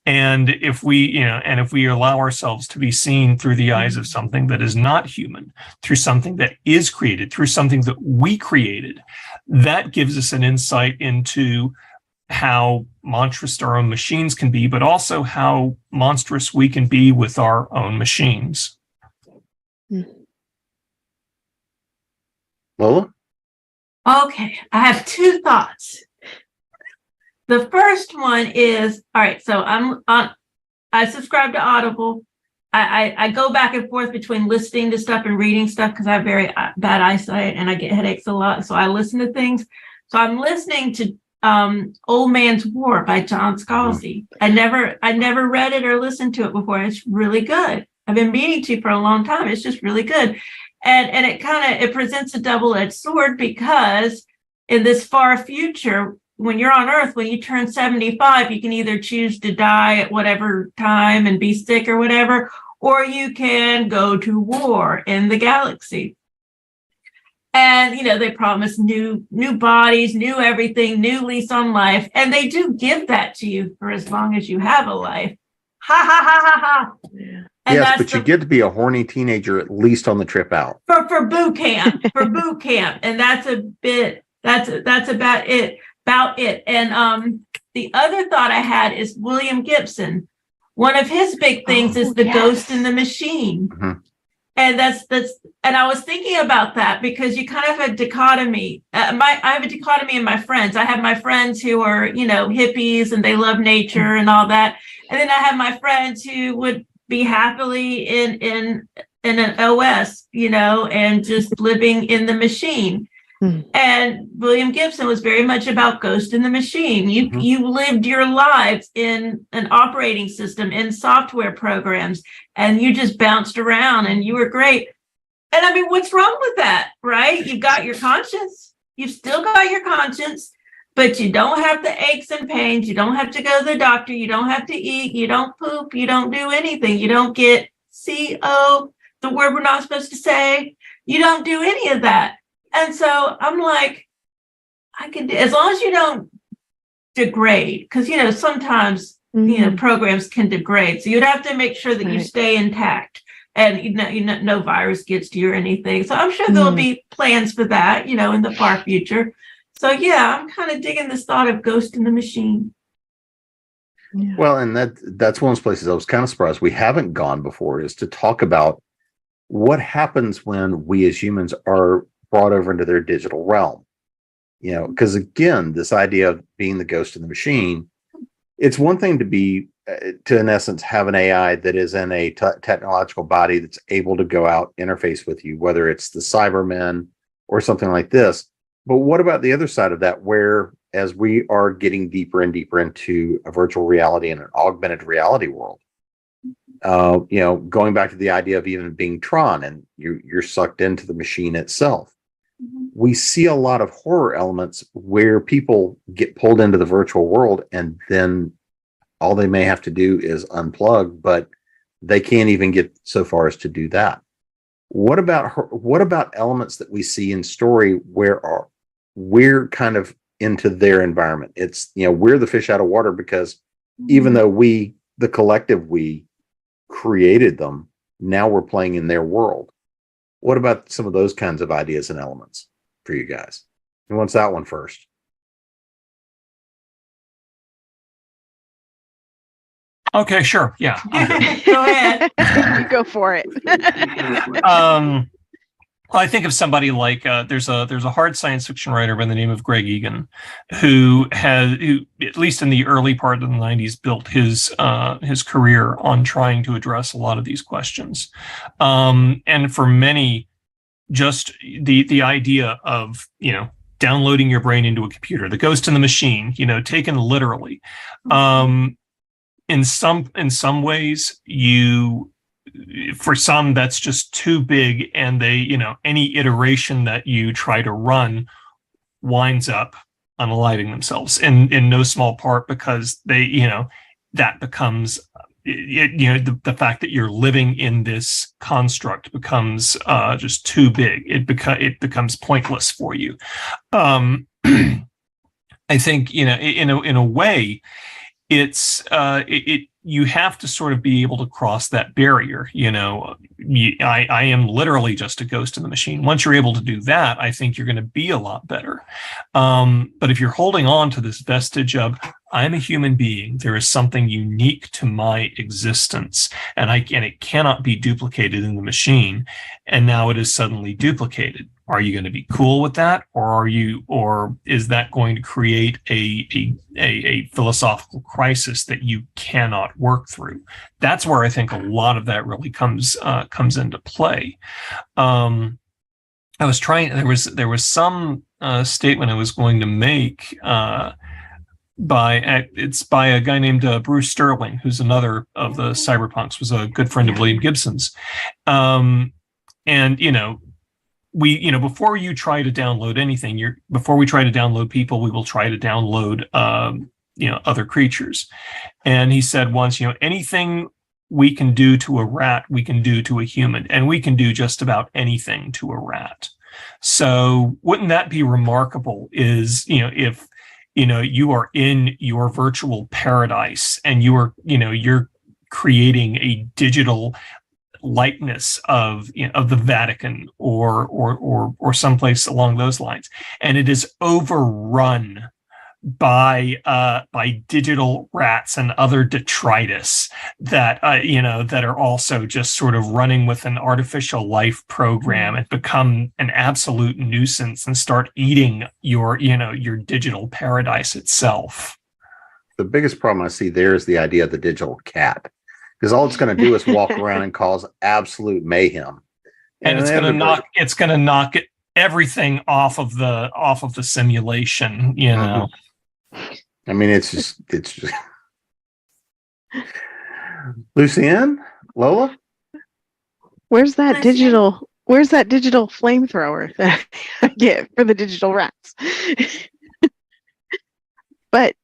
And if we allow ourselves to be seen through the eyes of something that is not human, through something that is created, through something that we created, that gives us an insight into how monstrous our own machines can be, but also how monstrous we can be with our own machines. Lola? Okay, I have two thoughts. The first one is, all right, so I subscribe to Audible. I go back and forth between listening to stuff and reading stuff because I have very bad eyesight and I get headaches a lot. So I listen to things. So I'm listening to Old Man's War by John Scalzi. I never read it or listened to it before. It's really good. I've been meaning to for a long time. It's just really good. And it presents a double-edged sword because in this far future, when you're on Earth, when you turn 75, you can either choose to die at whatever time and be sick or whatever, or you can go to war in the galaxy. And, they promise new bodies, new everything, new lease on life. And they do give that to you for as long as you have a life. Ha, ha, ha, ha, ha. Yeah. And yes, that's but you get to be a horny teenager at least on the trip out. for boot camp, and that's about it. And the other thought I had is William Gibson. One of his big things is the ghost in the machine. Mhm. And and I was thinking about that because you kind of have a dichotomy. I have a dichotomy in my friends. I have my friends who are, hippies and they love nature and all that. And then I have my friends who would be happily in an OS, and just living in the machine. And William Gibson was very much about Ghost in the Machine. You lived your lives in an operating system, in software programs, and you just bounced around and you were great. And I mean, what's wrong with that, right? You got your conscience. You've still got your conscience, but you don't have the aches and pains. You don't have to go to the doctor. You don't have to eat. You don't poop. You don't do anything. You don't get CO, the word we're not supposed to say. You don't do any of that. And so I'm like, I can do, as long as you don't degrade, because, sometimes, programs can degrade. So you'd have to make sure that you stay intact and, no virus gets to you or anything. So I'm sure there'll be plans for that, in the far future. So, yeah, I'm kind of digging this thought of Ghost in the Machine. Yeah. Well, and that's one of those places I was kind of surprised we haven't gone before, is to talk about what happens when we as humans are brought over into their digital realm. Because again, this idea of being the ghost in the machine, it's one thing to be, to in essence, have an AI that is in a technological body that's able to go out, interface with you, whether it's the Cybermen or something like this. But what about the other side of that, where as we are getting deeper and deeper into a virtual reality and an augmented reality world, going back to the idea of even being Tron and you're sucked into the machine itself. We see a lot of horror elements where people get pulled into the virtual world and then all they may have to do is unplug, but they can't even get so far as to do that. What about elements that we see in story where we're kind of into their environment? It's, we're the fish out of water because even though the collective we created them, now we're playing in their world. What about some of those kinds of ideas and elements for you guys? Who wants that one first? Okay, sure. Yeah. Go ahead. You go for it. I think of somebody like there's a hard science fiction writer by the name of Greg Egan, who at least in the early part of the 90s built his career on trying to address a lot of these questions, and for many, just the idea of downloading your brain into a computer, the ghost in the machine, taken literally. In some ways, for some, that's just too big, and they, any iteration that you try to run winds up unaliving themselves in no small part because they, that becomes, the fact that you're living in this construct becomes just too big. It becomes pointless for you. I think, in a way, it's you have to sort of be able to cross that barrier. I am literally just a ghost in the machine. Once you're able to do that, I think you're going to be a lot better. But if you're holding on to this vestige of, I'm a human being, there is something unique to my existence, and it cannot be duplicated in the machine, and now it is suddenly duplicated. Are you going to be cool with that, or is that going to create a philosophical crisis that you cannot work through? That's where I think a lot of that really comes into play. There was some statement I was going to make by a guy named Bruce Sterling, who's another of the cyberpunks, was a good friend of William Gibson's, and before you try to download anything, before we try to download people, we will try to download, other creatures. And he said once, anything we can do to a rat, we can do to a human, and we can do just about anything to a rat. So wouldn't that be remarkable? If you are in your virtual paradise and you're creating a digital likeness of of the Vatican or someplace along those lines, and it is overrun by digital rats and other detritus that that are also just sort of running with an artificial life program and become an absolute nuisance and start eating your digital paradise itself. The biggest problem I see there is the idea of the digital cat, because all it's going to do is walk around and cause absolute mayhem, and it's going to knock everything off of the simulation. I mean, it's just Lucienne, Lola, where's that digital flamethrower that I get for the digital rats? But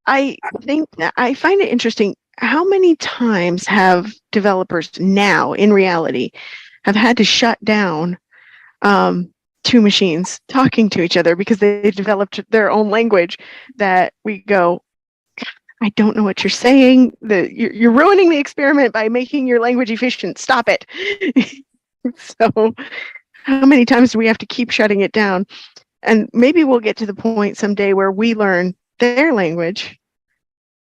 I think that I find it interesting. How many times have developers now in reality have had to shut down two machines talking to each other because they developed their own language that we go, I don't know what you're saying. You're ruining the experiment by making your language efficient. Stop it. So how many times do we have to keep shutting it down? And maybe we'll get to the point someday where we learn their language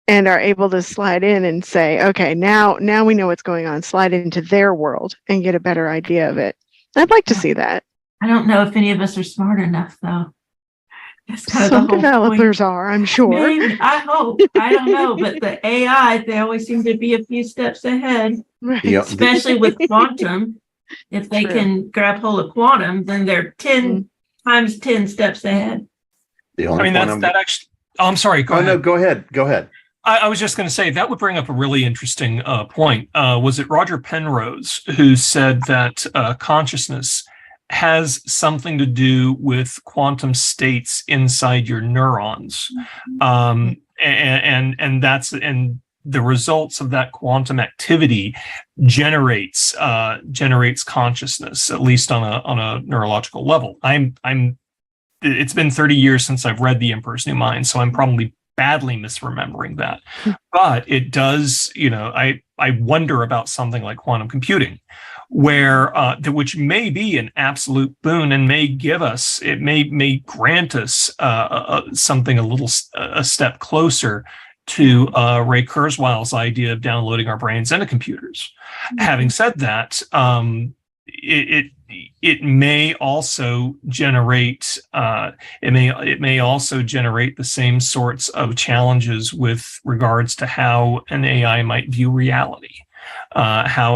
and are able to slide in and say, okay, now we know what's going on. Slide into their world and get a better idea of it. I'd like to see that. I don't know if any of us are smart enough, though. That's kind of Some the whole developers point. are, I'm sure. Maybe, I hope. I don't know, but the AI, they always seem to be a few steps ahead, Right. especially with quantum. If they can grab hold of quantum, then they're 10 times 10 steps ahead. The only that actually. Oh, I'm sorry. Go ahead. No, go ahead. I was just going to say that would bring up a really interesting point. Was it Roger Penrose who said that consciousness has something to do with quantum states inside your neurons, and the results of that quantum activity generates consciousness, at least on a neurological level. It's been 30 years since I've read The Emperor's New Mind, so I'm probably badly misremembering that. But it does, I wonder about something like quantum computing, where which may be an absolute boon and may grant us something a step closer to Ray Kurzweil's idea of downloading our brains into computers. Having said that, it may also generate the same sorts of challenges with regards to how an AI might view reality. I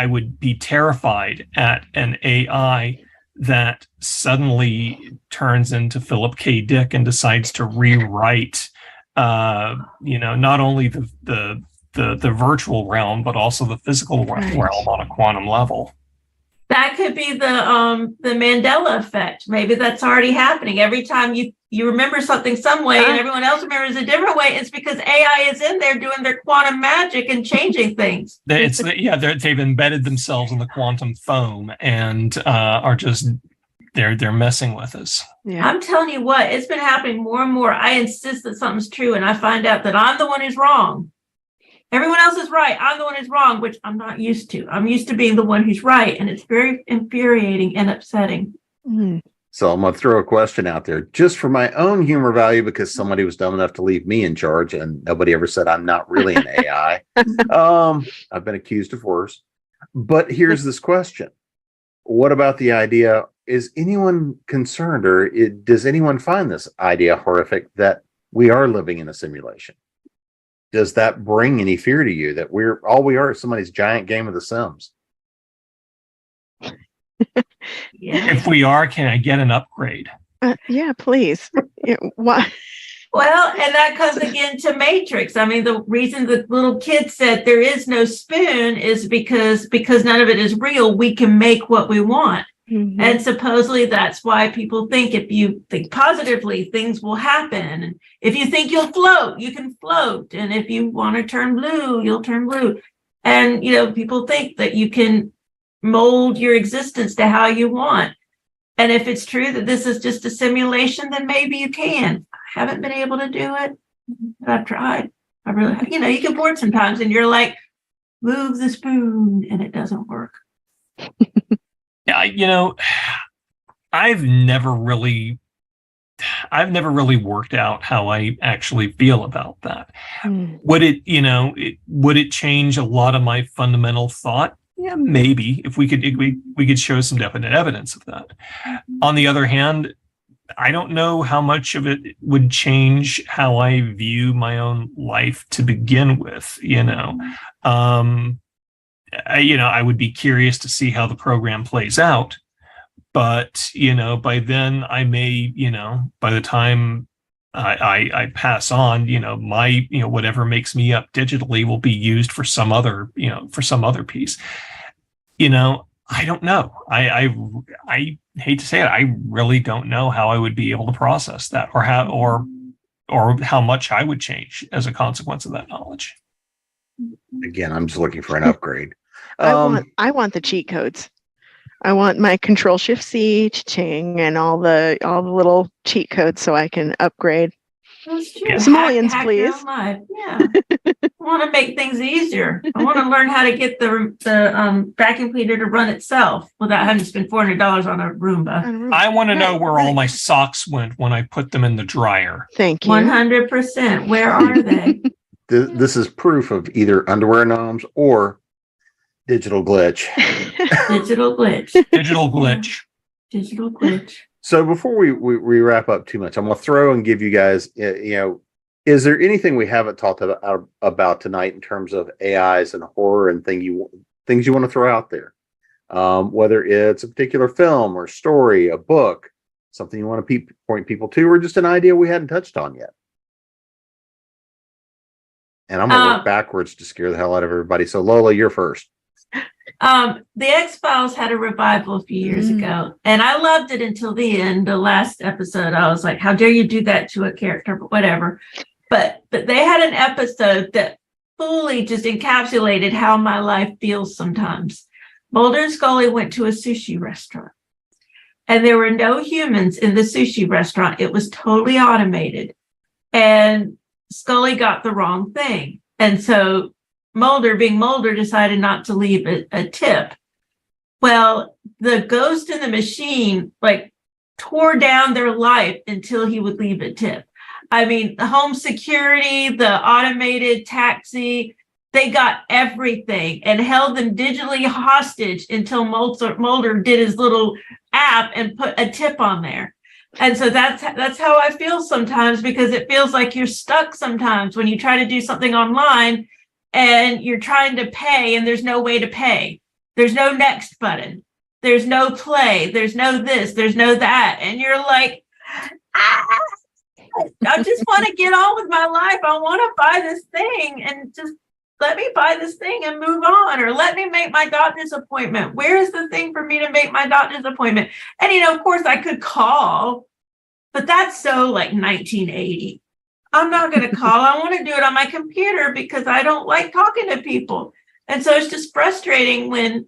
would be terrified at an AI that suddenly turns into Philip K. Dick and decides to rewrite, not only the virtual realm, but also the physical realm on a quantum level. That could be the Mandela effect. Maybe that's already happening. Every time you remember something some way and everyone else remembers a different way, it's because AI is in there doing their quantum magic and changing things. They've embedded themselves in the quantum foam and are just they're messing with us. Yeah. I'm telling you what, it's been happening more and more. I insist that something's true, and I find out that I'm the one who's wrong. Everyone else is right. I'm the one who's wrong, which I'm not used to. I'm used to being the one who's right, and it's very infuriating and upsetting. So I'm going to throw a question out there just for my own humor value, because somebody was dumb enough to leave me in charge, and nobody ever said I'm not really an AI. I've been accused of worse. But here's this question. What about the idea, is anyone concerned, or does anyone find this idea horrific that we are living in a simulation? Does that bring any fear to you that we are somebody's giant game of The Sims? If we are, can I get an upgrade? Yeah, please. Why? Well, and that comes again to Matrix. I mean, the reason the little kid said there is no spoon is because none of it is real. We can make what we want. Mm-hmm. And supposedly that's why people think if you think positively, things will happen. And if you think you'll float, you can float. And if you want to turn blue, you'll turn blue. And, people think that you can mold your existence to how you want. And if it's true that this is just a simulation, then maybe you can. I haven't been able to do it, but I've tried. I really, you get bored sometimes and you're like, move the spoon, and it doesn't work. Yeah, I've never really worked out how I actually feel about that. Would it change a lot of my fundamental thought? Yeah, maybe if we could show some definite evidence of that. On the other hand, I don't know how much of it would change how I view my own life to begin with. I would be curious to see how the program plays out. But, by then I may, by the time I pass on, my, whatever makes me up digitally will be used for some other piece. I don't know. I hate to say it. I really don't know how I would be able to process that or how much I would change as a consequence of that knowledge. Again, I'm just looking for an upgrade. I want the cheat codes. I want my Control-Shift-C, ching, and all the little cheat codes so I can upgrade. That's true. Simoleons, Hack please. your own life. Yeah. I want to make things easier. I want to learn how to get the vacuum cleaner to run itself without having to spend $400 on a Roomba. I want to know where all my socks went when I put them in the dryer. Thank you. 100%. Where are they? This is proof of either underwear noms or digital glitch. Digital glitch. Digital glitch. Digital glitch. So before we wrap up too much, I'm going to throw and give you guys, is there anything we haven't talked about tonight in terms of AIs and horror and things you want to throw out there? Whether it's a particular film or story, a book, something you want to point people to, or just an idea we hadn't touched on yet. And I'm going to work backwards to scare the hell out of everybody. So Lola, you're first. The X-Files had a revival a few years ago, and I loved it until the end. The last episode, I was like, how dare you do that to a character, but whatever. But they had an episode that fully just encapsulated how my life feels sometimes. Mulder and Scully went to a sushi restaurant, and there were no humans in the sushi restaurant. It was totally automated, and Scully got the wrong thing. And so Mulder, being Mulder, decided not to leave a tip. Well, the ghost in the machine tore down their life until he would leave a tip. I mean, the home security, the automated taxi, they got everything and held them digitally hostage until Mulder did his little app and put a tip on there. And so that's how I feel sometimes, because it feels like you're stuck sometimes when you try to do something online and you're trying to pay and there's no way to pay. There's no next button. There's no play. There's no this. There's no that. And you're like, I just want to get on with my life. I want to buy this thing and just let me buy this thing and move on, or let me make my doctor's appointment. Where is the thing for me to make my doctor's appointment? And, of course I could call, but that's so 1980. I'm not going to call. I want to do it on my computer because I don't like talking to people. And so it's just frustrating when,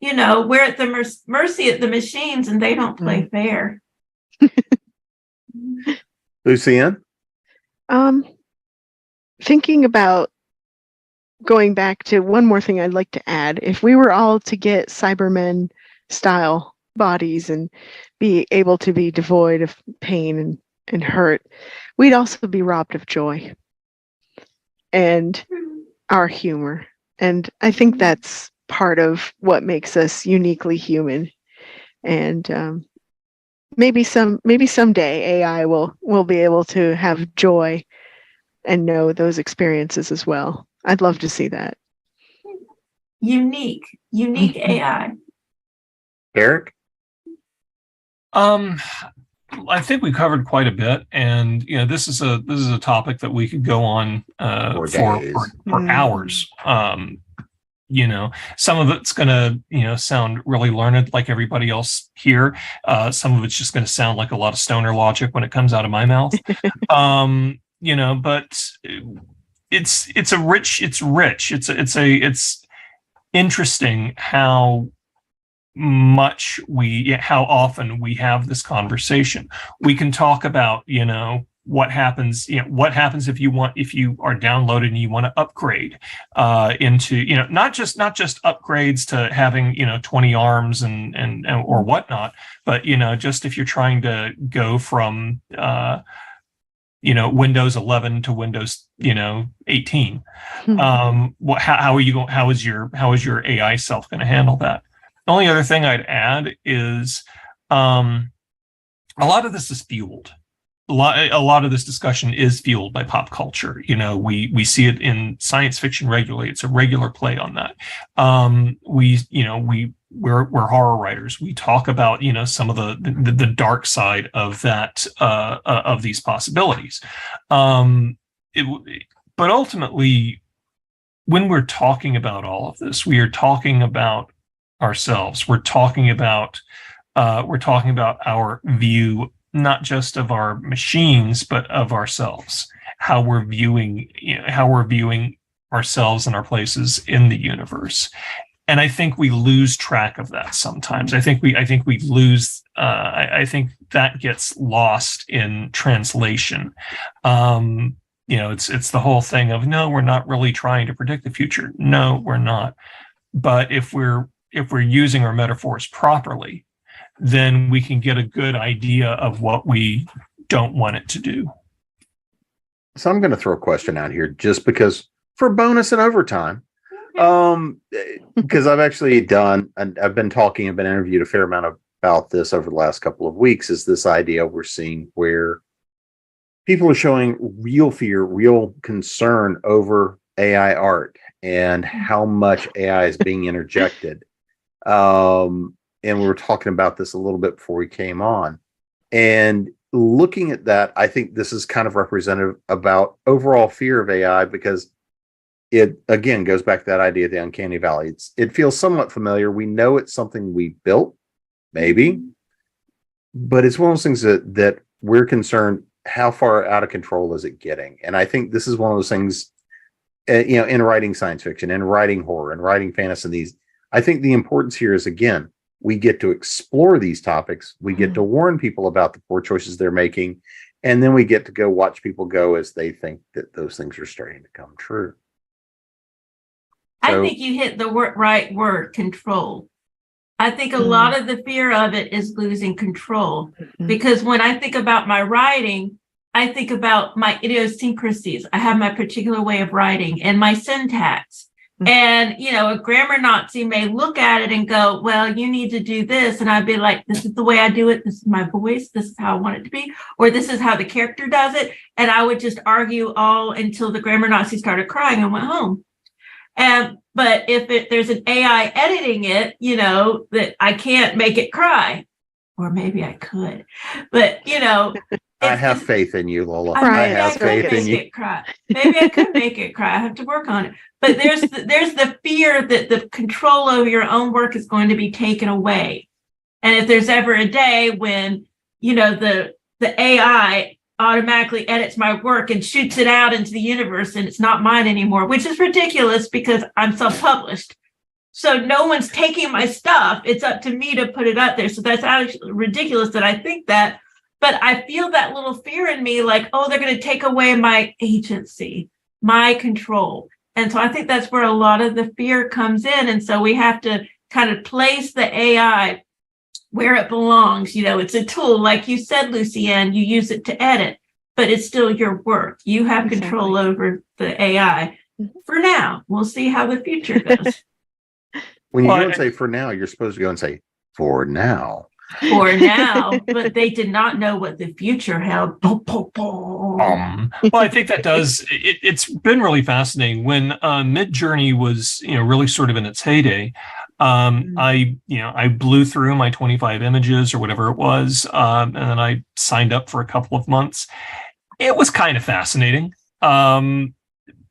we're at the mercy of the machines and they don't play fair. Lucienne? Thinking about going back to one more thing I'd like to add. If we were all to get Cybermen style bodies and be able to be devoid of pain and hurt, we'd also be robbed of joy and our humor. And I think that's part of what makes us uniquely human. And maybe someday AI will be able to have joy and know those experiences as well. I'd love to see that. Unique AI. Eric? I think we covered quite a bit, and this is a topic that we could go on for hours. Some of it's going to sound really learned like everybody else here. Some of it's just going to sound like a lot of stoner logic when it comes out of my mouth. But it's interesting how often we have this conversation. We can talk about, what happens, what happens if you are downloaded and you want to upgrade into, not just upgrades to having, 20 arms and or whatnot, but, just if you're trying to go from, Windows 11 to Windows, 18. How is your AI self going to handle that? The only other thing I'd add is a lot of this is fueled. A lot of this discussion is fueled by pop culture. We see it in science fiction regularly. It's a regular play on that. We're horror writers. We talk about, some of the dark side of that, of these possibilities. But ultimately, when we're talking about all of this, we are talking about ourselves. We're talking about our view, not just of our machines, but of ourselves, how we're viewing ourselves and our places in the universe. And I think we lose track of that sometimes. I think we lose. I think that gets lost in translation. It's the whole thing of, no, we're not really trying to predict the future. No, we're not. But if we're using our metaphors properly, then we can get a good idea of what we don't want it to do. So I'm going to throw a question out here just because for bonus and overtime. Because I've actually I've been interviewed a fair amount about this over the last couple of weeks, is this idea we're seeing where people are showing real fear, real concern over AI art and how much AI is being interjected. And we were talking about this a little bit before we came on. And looking at that, I think this is kind of representative about overall fear of AI, because it, again, goes back to that idea of the uncanny valley. It feels somewhat familiar. We know it's something we built, maybe, but it's one of those things that we're concerned, how far out of control is it getting? And I think this is one of those things, in writing science fiction, and writing horror, and writing fantasy, I think the importance here is, again, we get to explore these topics. We get to warn people about the poor choices they're making. And then we get to go watch people go as they think that those things are starting to come true. I think you hit the right word, control. I think a lot of the fear of it is losing control. Because when I think about my writing, I think about my idiosyncrasies. I have my particular way of writing and my syntax. And, a grammar Nazi may look at it and go, well, you need to do this. And I'd be like, this is the way I do it. This is my voice. This is how I want it to be. Or this is how the character does it. And I would just argue all until the grammar Nazi started crying and went home. But if there's an AI editing it, that I can't make it cry, or maybe I could, but I have faith in you, Lola. I have faith in you. Maybe I could make it cry. I have to work on it. But there's the fear that the control over your own work is going to be taken away. And if there's ever a day when, the AI automatically edits my work and shoots it out into the universe and it's not mine anymore, which is ridiculous because I'm self-published. So no one's taking my stuff. It's up to me to put it up there. So that's actually ridiculous that I think that. But I feel that little fear in me, like, oh, they're going to take away my agency, my control. And so I think that's where a lot of the fear comes in. And so we have to kind of place the AI where it belongs. It's a tool. Like you said, Lucienne, you use it to edit, but it's still your work. You have control over the AI. For now, we'll see how the future goes. When you don't say for now, you're supposed to go and say for now. For now, but they did not know what the future held. Well, I think that does. It's been really fascinating. When Midjourney was, really sort of in its heyday, I blew through my 25 images or whatever it was, and then I signed up for a couple of months. It was kind of fascinating, but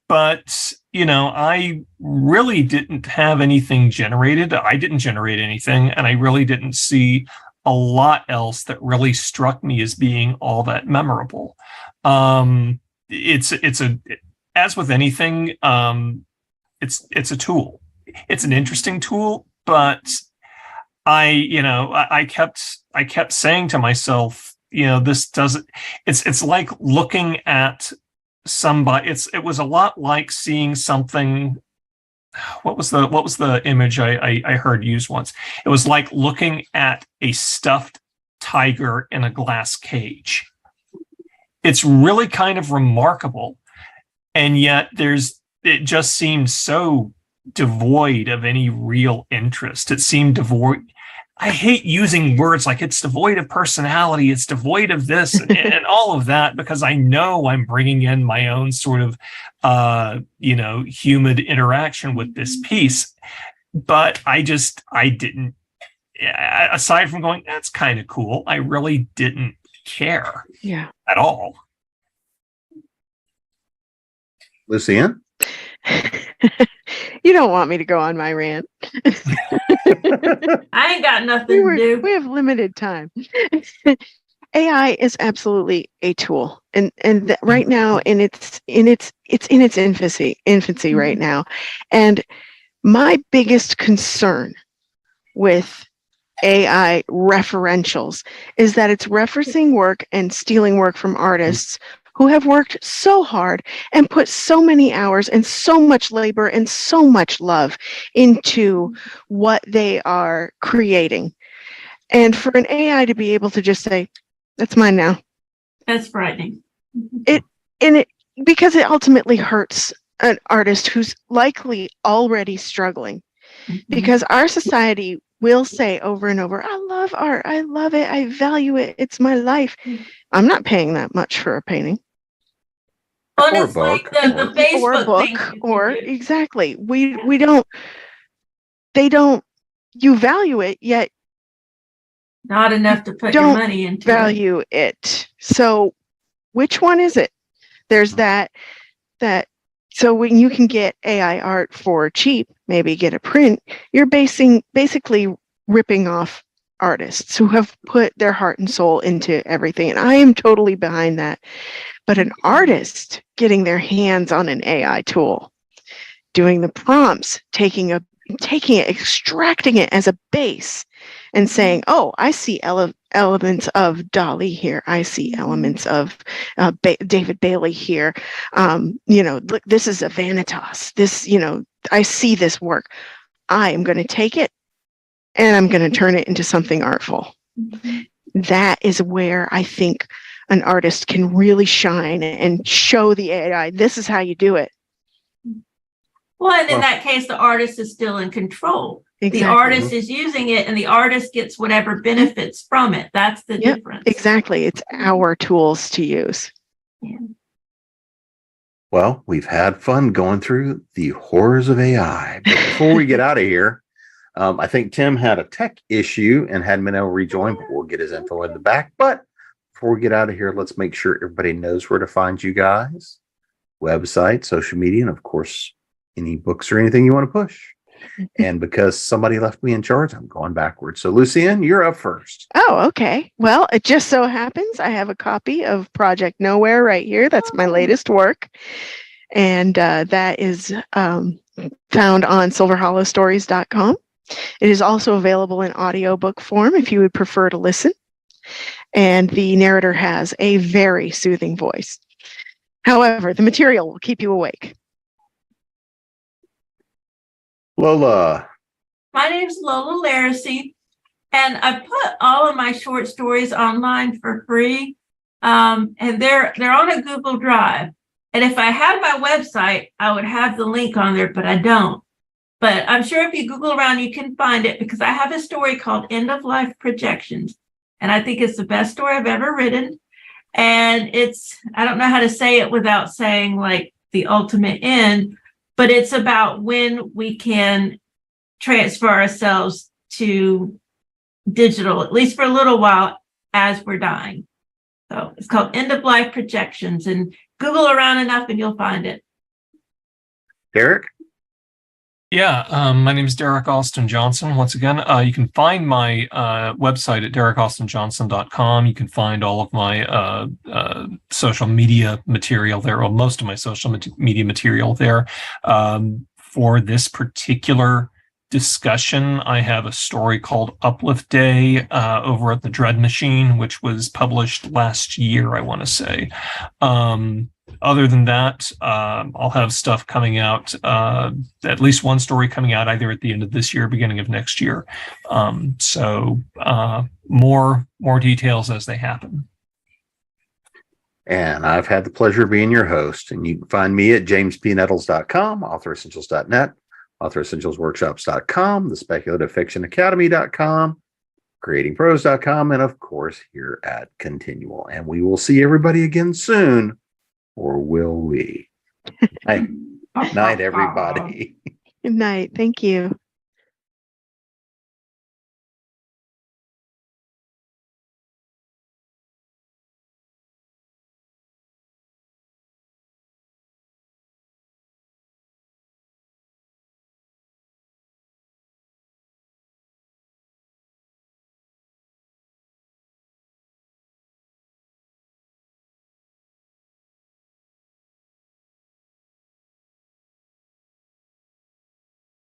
I really didn't have anything generated. I didn't generate anything, and I really didn't see a lot else that really struck me as being all that memorable. As with anything, it's a tool. It's an interesting tool, but I kept saying to myself, this doesn't. It's like looking at somebody. It was a lot like seeing something. What was the image I heard used once? It was like looking at a stuffed tiger in a glass cage. It's really kind of remarkable, and yet it just seemed so devoid of any real interest. It seemed devoid. I hate using words like it's devoid of personality, it's devoid of this and all of that, because I know I'm bringing in my own sort of, humid interaction with this piece. But I didn't, aside from going, that's kind of cool, I really didn't care at all. Lucienne? You don't want me to go on my rant. I ain't got nothing to do. We have limited time. AI is absolutely a tool, and right now, it's in its infancy right now. And my biggest concern with AI referentials is that it's referencing work and stealing work from artists who have worked so hard and put so many hours and so much labor and so much love into what they are creating. And for an AI to be able to just say, that's mine now. That's frightening. Because it ultimately hurts an artist who's likely already struggling. Because our society will say over and over, I love art, I love it, I value it, it's my life. I'm not paying that much for a painting. Or a book. Like the Facebook or a book, or exactly. You value it, yet not enough to put your money into. Value it. So which one is it? There's that so when you can get AI art for cheap, maybe get a print, you're basically ripping off artists who have put their heart and soul into everything. And I am totally behind that. But an artist getting their hands on an AI tool, doing the prompts, taking it, extracting it as a base and saying, oh, I see elements of Dali here. I see elements of David Bailey here. Look, this is a Vanitas. This, I see this work. I am going to take it and I'm going to turn it into something artful. Mm-hmm. That is where I think an artist can really shine and show the AI, this is how you do it. Well, and in that case, the artist is still in control. Exactly. The artist is using it and the artist gets whatever benefits from it. That's the difference. Exactly. It's our tools to use. Yeah. Well, we've had fun going through the horrors of AI. But before we get out of here, I think Tim had a tech issue and hadn't been able to rejoin, but we'll get his info in the back. But before we get out of here, let's make sure everybody knows where to find you guys. Website, social media, and of course, any books or anything you want to push. And because somebody left me in charge, I'm going backwards. So, Lucienne, you're up first. Oh, okay. Well, it just so happens I have a copy of Project Nowhere right here. That's my latest work. And that is found on silverhollowstories.com. It is also available in audiobook form if you would prefer to listen. And the narrator has a very soothing voice. However, the material will keep you awake. Lola. My name is Lola Lariscy, and I put all of my short stories online for free, and they're on a Google Drive. And if I had my website, I would have the link on there, but I don't. But I'm sure if you Google around, you can find it, because I have a story called End of Life Projections, and I think it's the best story I've ever written. And I don't know how to say it without saying like the ultimate end, but it's about when we can transfer ourselves to digital, at least for a little while, as we're dying. So it's called End of Life Projections, and Google around enough and you'll find it. Derek? Yeah, my name is Derek Austin Johnson. Once again, you can find my website at derecaustinjohnson.com. You can find all of my social media material there, or most of my social media material there. For this particular discussion, I have a story called Uplift Day over at the Dread Machine, which was published last year, I want to say. Other than that, I'll have stuff coming out, at least one story coming out either at the end of this year, beginning of next year. So more details as they happen. And I've had the pleasure of being your host. And you can find me at jamespnettles.com, authoressentials.net, authoressentialsworkshops.com, the speculative-fiction-academy.com, creatingprose.com, and of course here at ConTinual. And we will see everybody again soon, or will we? Night, everybody. Good night. Thank you.